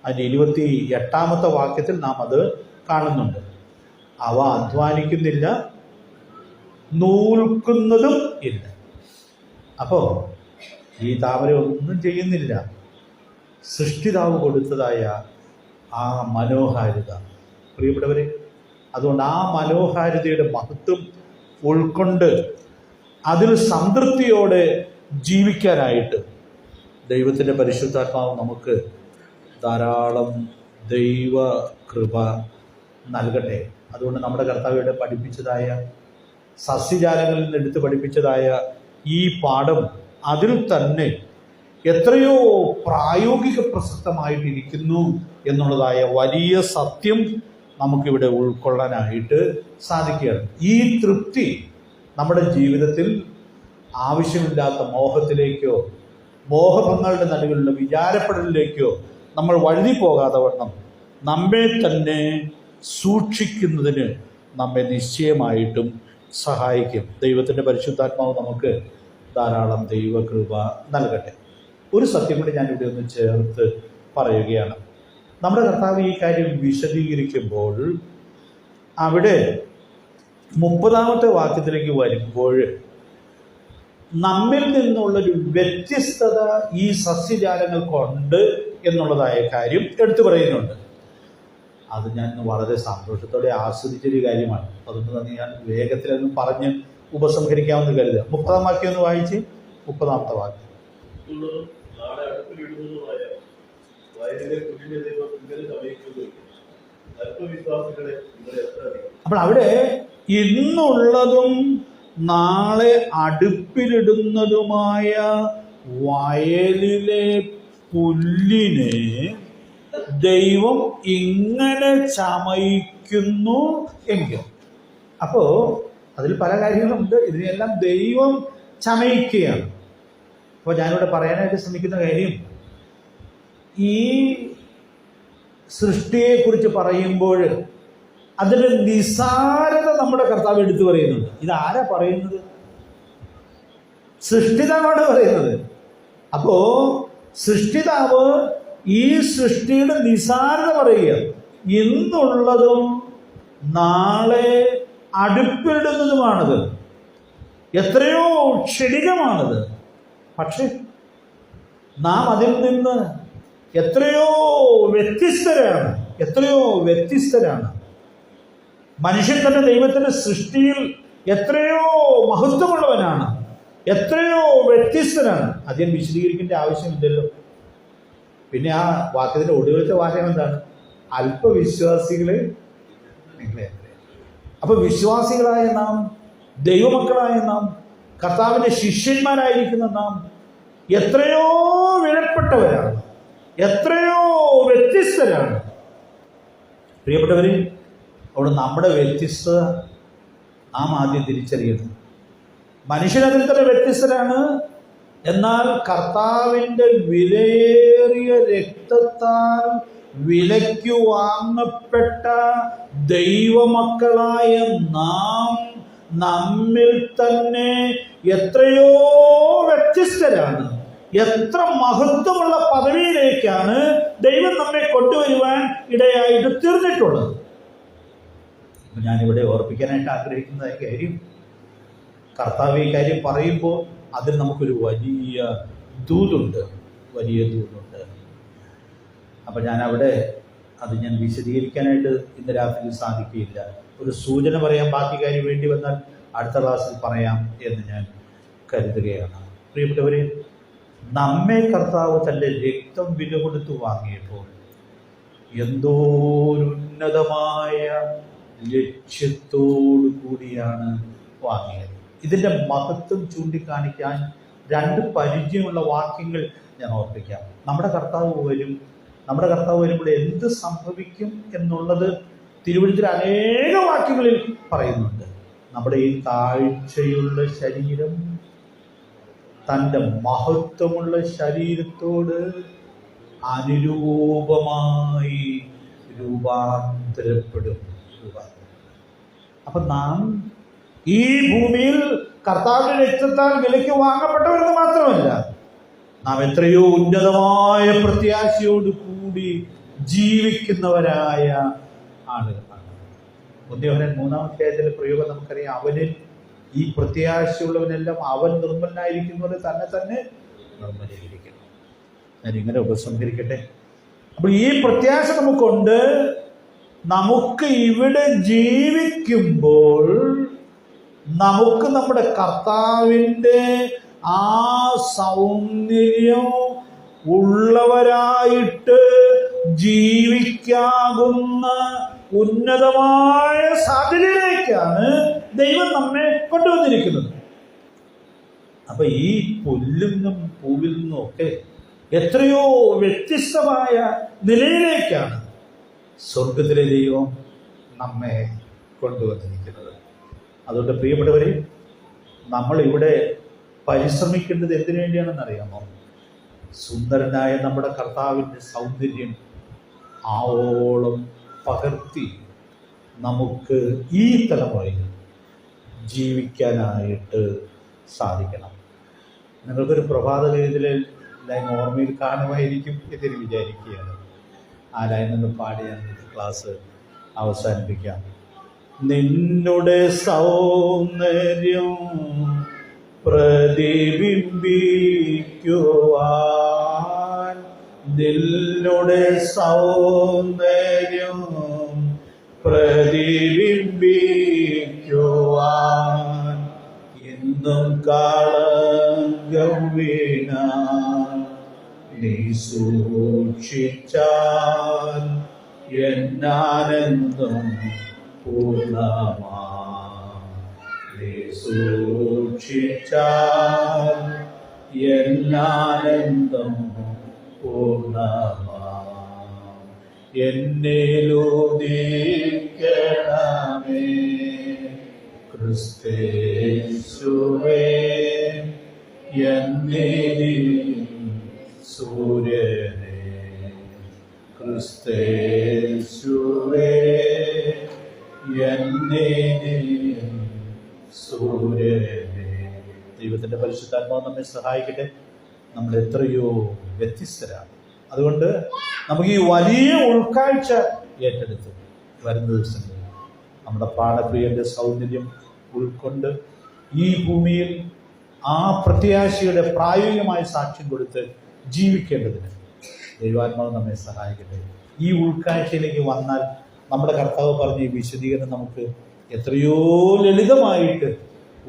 അതിൻ്റെ 28-ാമത്തെ വാക്യത്തിൽ നാം അത് കാണുന്നുണ്ട്. അവ അധ്വാനിക്കുന്നില്ല, നൂൽക്കുന്നതും ഇല്ല. അപ്പോൾ ഈ താമര ഒന്നും ചെയ്യുന്നില്ല. സൃഷ്ടിതാവ് കൊടുത്തതായ ആ മനോഹാരിത, പ്രിയപ്പെട്ടവരെ, അതുകൊണ്ട് ആ മനോഹാരിതയുടെ മഹത്വം ഉൾക്കൊണ്ട് അതിൽ സംതൃപ്തിയോടെ ജീവിക്കാനായിട്ട് ദൈവത്തിൻ്റെ പരിശുദ്ധാത്മാവ് നമുക്ക് ധാരാളം ദൈവ കൃപ നൽകട്ടെ. അതുകൊണ്ട് നമ്മുടെ കർത്താവിയുടെ പഠിപ്പിച്ചതായ സസ്യജാലങ്ങളിൽ നിന്ന് എടുത്ത് പഠിപ്പിച്ചതായ ഈ പാഠം അതിൽ തന്നെ എത്രയോ പ്രായോഗിക പ്രസക്തമായിട്ടിരിക്കുന്നു എന്നുള്ളതായ വലിയ സത്യം നമുക്കിവിടെ ഉൾക്കൊള്ളാനായിട്ട് സാധിക്കുകയാണ്. ഈ തൃപ്തി നമ്മുടെ ജീവിതത്തിൽ ആവശ്യമില്ലാത്ത മോഹത്തിലേക്കോ മോഹഭങ്ങളുടെ നടുവിലുള്ള വിചാരപ്പെടലിലേക്കോ നമ്മൾ വഴുതി പോകാതെ വണ്ണം നമ്മെ തന്നെ സൂക്ഷിക്കുന്നതിന് നമ്മെ നിശ്ചയമായിട്ടും സഹായിക്കും. ദൈവത്തിൻ്റെ പരിശുദ്ധാത്മാവ് നമുക്ക് ധാരാളം ദൈവകൃപ നൽകട്ടെ. ഒരു സത്യം കൂടി ഞാനിവിടെ ഒന്ന് ചേർത്ത് പറയുകയാണ്. നമ്മുടെ കർത്താവ് ഈ കാര്യം വിശദീകരിക്കുമ്പോൾ അവിടെ 30-ാമത്തെ വാക്യത്തിലേക്ക് വരുമ്പോൾ നമ്മിൽ നിന്നുള്ളൊരു വ്യത്യസ്തത ഈ സസ്യജാലങ്ങൾക്കുണ്ട് എന്നുള്ളതായ കാര്യം എടുത്തു പറയുന്നുണ്ട്. അത് ഞാൻ വളരെ സന്തോഷത്തോടെ ആസ്വദിച്ചൊരു കാര്യമാണ്. അതുകൊണ്ട് തന്നെ ഞാൻ വേഗത്തിലൊന്ന് പറഞ്ഞ് ഉപസംഹരിക്കാമെന്ന് കരുതുക. 30-ാം വാക്യം ഒന്ന് വായിച്ച്. 30-ാമത്തെ വാക്യം. നാളെ അടുപ്പിലിടുന്നതുമായ വയലിലെ കുഞ്ഞിനെ ദൈവം ഇങ്ങനെ സമയിക്കുന്നു. അല്പവിശ്വാസികളെ നിങ്ങളെ എത്ര അധികം. അപ്പോൾ അവിടെ ഇന്നുള്ളതും നാളെ അടുപ്പിലിടുന്നതുമായ വയലിലെ പുല്ലിനെ ദൈവം ഇങ്ങനെ ചമയിക്കുന്നു എങ്കിൽ, അപ്പോൾ അതിൽ പല കാര്യങ്ങളുണ്ട്. ഇതിനെല്ലാം ദൈവം ചമയിക്കുകയാണ്. അപ്പോൾ ഞാനിവിടെ പറയാനായിട്ട് ശ്രമിക്കുന്ന കാര്യം, ഈ സൃഷ്ടിയെക്കുറിച്ച് പറയുമ്പോൾ അതിൻ്റെ നിസാരത നമ്മുടെ കർത്താവ് എടുത്തു പറയുന്നുണ്ട്. ഇതാരാ പറയുന്നത്? സൃഷ്ടിതാവാണ് പറയുന്നത്. അപ്പോ സൃഷ്ടിതാവ് ഈ സൃഷ്ടിയുടെ നിസാരത പറയുക. ഇന്നുള്ളതും നാളെ അടുപ്പിടുന്നതുമാണത്. എത്രയോ ക്ഷണികമാണത്. പക്ഷെ നാം അതിൽ നിന്ന് എത്രയോ വ്യത്യസ്തരാണ്. മനുഷ്യൻ തന്നെ ദൈവത്തിന്റെ സൃഷ്ടിയിൽ എത്രയോ മഹത്വമുള്ളവനാണ്, എത്രയോ വ്യത്യസ്തനാണ്. അധികം വിശദീകരിക്കേണ്ട ആവശ്യമില്ലല്ലോ. പിന്നെ ആ വാക്യത്തിന്റെ ഒടുവിലത്തെ വാക്യം എന്താണ്? അല്പവിശ്വാസികളെ നിങ്ങളെ. അപ്പൊ വിശ്വാസികളായ നാം, ദൈവമക്കളായ നാം, കർത്താവിന്റെ ശിഷ്യന്മാരായിരിക്കുന്ന നാം എത്രയോ വിലപ്പെട്ടവരാണ്, എത്രയോ വ്യത്യസ്തരാണ്. പ്രിയപ്പെട്ടവരെ, അവിടെ നമ്മുടെ വ്യത്യസ്തത നാം ആദ്യം തിരിച്ചറിയണം. മനുഷ്യനതിൽ തന്നെ വ്യത്യസ്തരാണ്. എന്നാൽ കർത്താവിൻ്റെ വിലയേറിയ രക്തത്താൽ വിലയ്ക്കു വാങ്ങപ്പെട്ട ദൈവമക്കളായ നാം നമ്മിൽ തന്നെ എത്രയോ വ്യത്യസ്തരാണ്. എത്ര മഹത്വമുള്ള പദവിയിലേക്കാണ് ദൈവം നമ്മെ കൊണ്ടുവരുവാൻ ഇടയായിട്ട് തീർന്നിട്ടുള്ളത്. ഞാനിവിടെ ഓർപ്പിക്കാനായിട്ട് ആഗ്രഹിക്കുന്ന കാര്യം, കർത്താവ് ഈ കാര്യം പറയുമ്പോൾ അതിൽ നമുക്കൊരു വലിയ ദൂതുണ്ട്. അപ്പം ഞാനവിടെ അത് ഞാൻ വിശദീകരിക്കാനായിട്ട് ഇന്ന് രാത്രി സാധിക്കുകയില്ല. ഒരു സൂചന പറയാൻ ബാക്കി കാര്യം വേണ്ടി വന്നാൽ അടുത്ത ക്ലാസ്സിൽ പറയാം എന്ന് ഞാൻ കരുതുകയാണ്. പ്രിയപ്പെട്ടവരെ, നമ്മെ കർത്താവ് തൻ്റെ രക്തം വില കൊടുത്ത് വാങ്ങിയപ്പോൾ എന്തോ ഒരു ഉന്നതമായ ലക്ഷ്യത്തോടു കൂടിയാണ് വാങ്ങിയത്. ഇതിൻ്റെ മഹത്വം ചൂണ്ടിക്കാണിക്കാൻ 2 പരിചയമുള്ള വാക്യങ്ങൾ ഞാൻ ഓർപ്പിക്കാം. നമ്മുടെ കർത്താവ് വരുമ്പോൾ എന്ത് സംഭവിക്കും എന്നുള്ളത് തിരുവചനത്തിൽ അനേക വാക്യങ്ങളിൽ പറയുന്നുണ്ട്. നമ്മുടെ ഈ താഴ്ചയുള്ള ശരീരം തൻ്റെ മഹത്വമുള്ള ശരീരത്തോട് അനുരൂപമായി രൂപാന്തരപ്പെടും. അപ്പൊ നാം ഈ ഭൂമിയിൽ കർത്താവിന്റെ രക്തത്താൽ വിലയ്ക്ക് വാങ്ങപ്പെട്ടവരെന്ന് മാത്രമല്ല, നാം എത്രയോ ഉന്നതമായ പ്രത്യാശയോട് കൂടി ജീവിക്കുന്നവരായ ആളുകളാണ്. 1 യോഹന്നാൻ 3-ാം അധ്യായത്തിലെ പ്രയോഗം നമുക്കറിയാം. അവനിൽ ഈ പ്രത്യാശയുള്ളവനെല്ലാം അവൻ നിർമ്മലനായിരിക്കുന്നത് തന്നെ നിർമ്മലീകരിക്കണം. ഞാനിങ്ങനെ ഉപസംഹരിക്കട്ടെ. അപ്പോൾ ഈ പ്രത്യാശ നമുക്കുണ്ട്. നമുക്ക് ഇവിടെ ജീവിക്കുമ്പോൾ നമുക്ക് നമ്മുടെ കർത്താവിൻ്റെ ആ സൗന്ദര്യം ഉള്ളവരായിട്ട് ജീവിക്കാവുന്ന ഉന്നതമായ സാധ്യതയിലേക്കാണ് ദൈവം നമ്മെ കൊണ്ടുവന്നിരിക്കുന്നത്. അപ്പൊ ഈ പുല്ലിൽ നിന്നും പൂവിൽ നിന്നും ഒക്കെ എത്രയോ വ്യത്യസ്തമായ നിലയിലേക്കാണ് സ്വർഗത്തിലെ ദൈവം നമ്മെ കൊണ്ടുവന്നിരിക്കുന്നത്. അതുകൊണ്ട് പ്രിയപ്പെട്ടവരെ, നമ്മളിവിടെ പരിശ്രമിക്കേണ്ടത് എന്തിനു വേണ്ടിയാണെന്ന് അറിയാമോ? സുന്ദരനായ നമ്മുടെ കർത്താവിൻ്റെ സൗന്ദര്യം ആവോളം പകർത്തി നമുക്ക് ഈ തലമുറയിൽ ജീവിക്കാനായിട്ട് സാധിക്കണം. നിങ്ങൾക്കൊരു പ്രഭാത ഗീതത്തിൽ ലൈൻ ഓർമ്മയിൽ കാണുമായിരിക്കും ഇതിൽ വിചാരിക്കുകയാണ്. ആ ലൈനിൽ നിന്ന് പാടി ഞാൻ ക്ലാസ് അവസാനിപ്പിക്കാം. നിന്നുടെ സൗന്ദര്യം പ്രതിബിംബിക്കുവാൻ, നിന്നുടെ സൗന്ദര്യം പ്രതിബിംബിക്കുവാൻ, എന്നും കളങ്കം വീണ നീ സൂക്ഷിച്ചാൽ എന്നാനന്ദം പൂർണ്ണമാ. നീ സൂക്ഷിച്ചാൽ എന്നാനന്ദം പൂർണ്ണമാ. എന്നിലുദിക്കണമേ ക്രിസ്തേശുവേ, എന്നിൽ സൂര്യനേ, ക്രിസ്തേശുവേ, എന്നിൽ സൂര്യനേ. ദൈവത്തിൻ്റെ പരിശുദ്ധാത്മാവ് നമ്മെ സഹായിക്കട്ടെ. നമ്മൾ എത്രയോ വ്യത്യസ്തരാണ്. അതുകൊണ്ട് നമുക്ക് ഈ വലിയ ഉൾക്കാഴ്ച ഏറ്റെടുത്ത് വരുന്ന ദിവസങ്ങളിൽ നമ്മുടെ പ്രാണപ്രിയന്റെ സൗന്ദര്യം ഉൾക്കൊണ്ട് ഈ ഭൂമിയിൽ ആ പ്രത്യാശയുടെ പ്രായോഗികമായ സാക്ഷ്യം കൊടുത്ത് ജീവിക്കേണ്ടതിന് ദൈവാത്മാവ് നമ്മെ സഹായിക്കട്ടെ. ഈ ഉൾക്കാഴ്ചയിലേക്ക് വന്നാൽ നമ്മുടെ കർത്താവ് പറഞ്ഞ ഈ വിശദീകരണം നമുക്ക് എത്രയോ ലളിതമായിട്ട്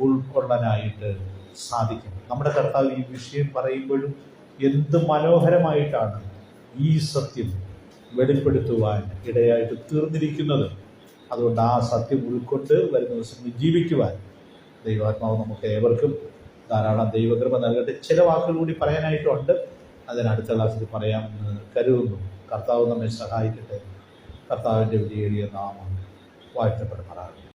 ഉൾക്കൊള്ളാനായിട്ട് സാധിക്കും. നമ്മുടെ കർത്താവ് ഈ വിഷയം പറയുമ്പോഴും എന്ത് മനോഹരമായിട്ടാണ് ഈ സത്യം വെളിപ്പെടുത്തുവാൻ ഇടയായിട്ട് തീർന്നിരിക്കുന്നത്. അതുകൊണ്ട് ആ സത്യം ഉൾക്കൊണ്ട് വരുന്ന ദിവസങ്ങളിൽ ജീവിക്കുവാൻ ദൈവാത്മാവ് നമുക്ക് ഏവർക്കും ധാരാളം ദൈവകൃപ നൽകട്ടെ. ചില വാക്കുകൾ കൂടി പറയാനായിട്ടുണ്ട്, അതിനടുത്ത ക്ലാസ്സിൽ പറയാമെന്ന് കരുതുന്നു. കർത്താവ് നമ്മെ സഹായിക്കട്ടെ. കർത്താവിൻ്റെ വലിയ നാമം വാഴ്ത്തപ്പെടുമാറാകട്ടെ.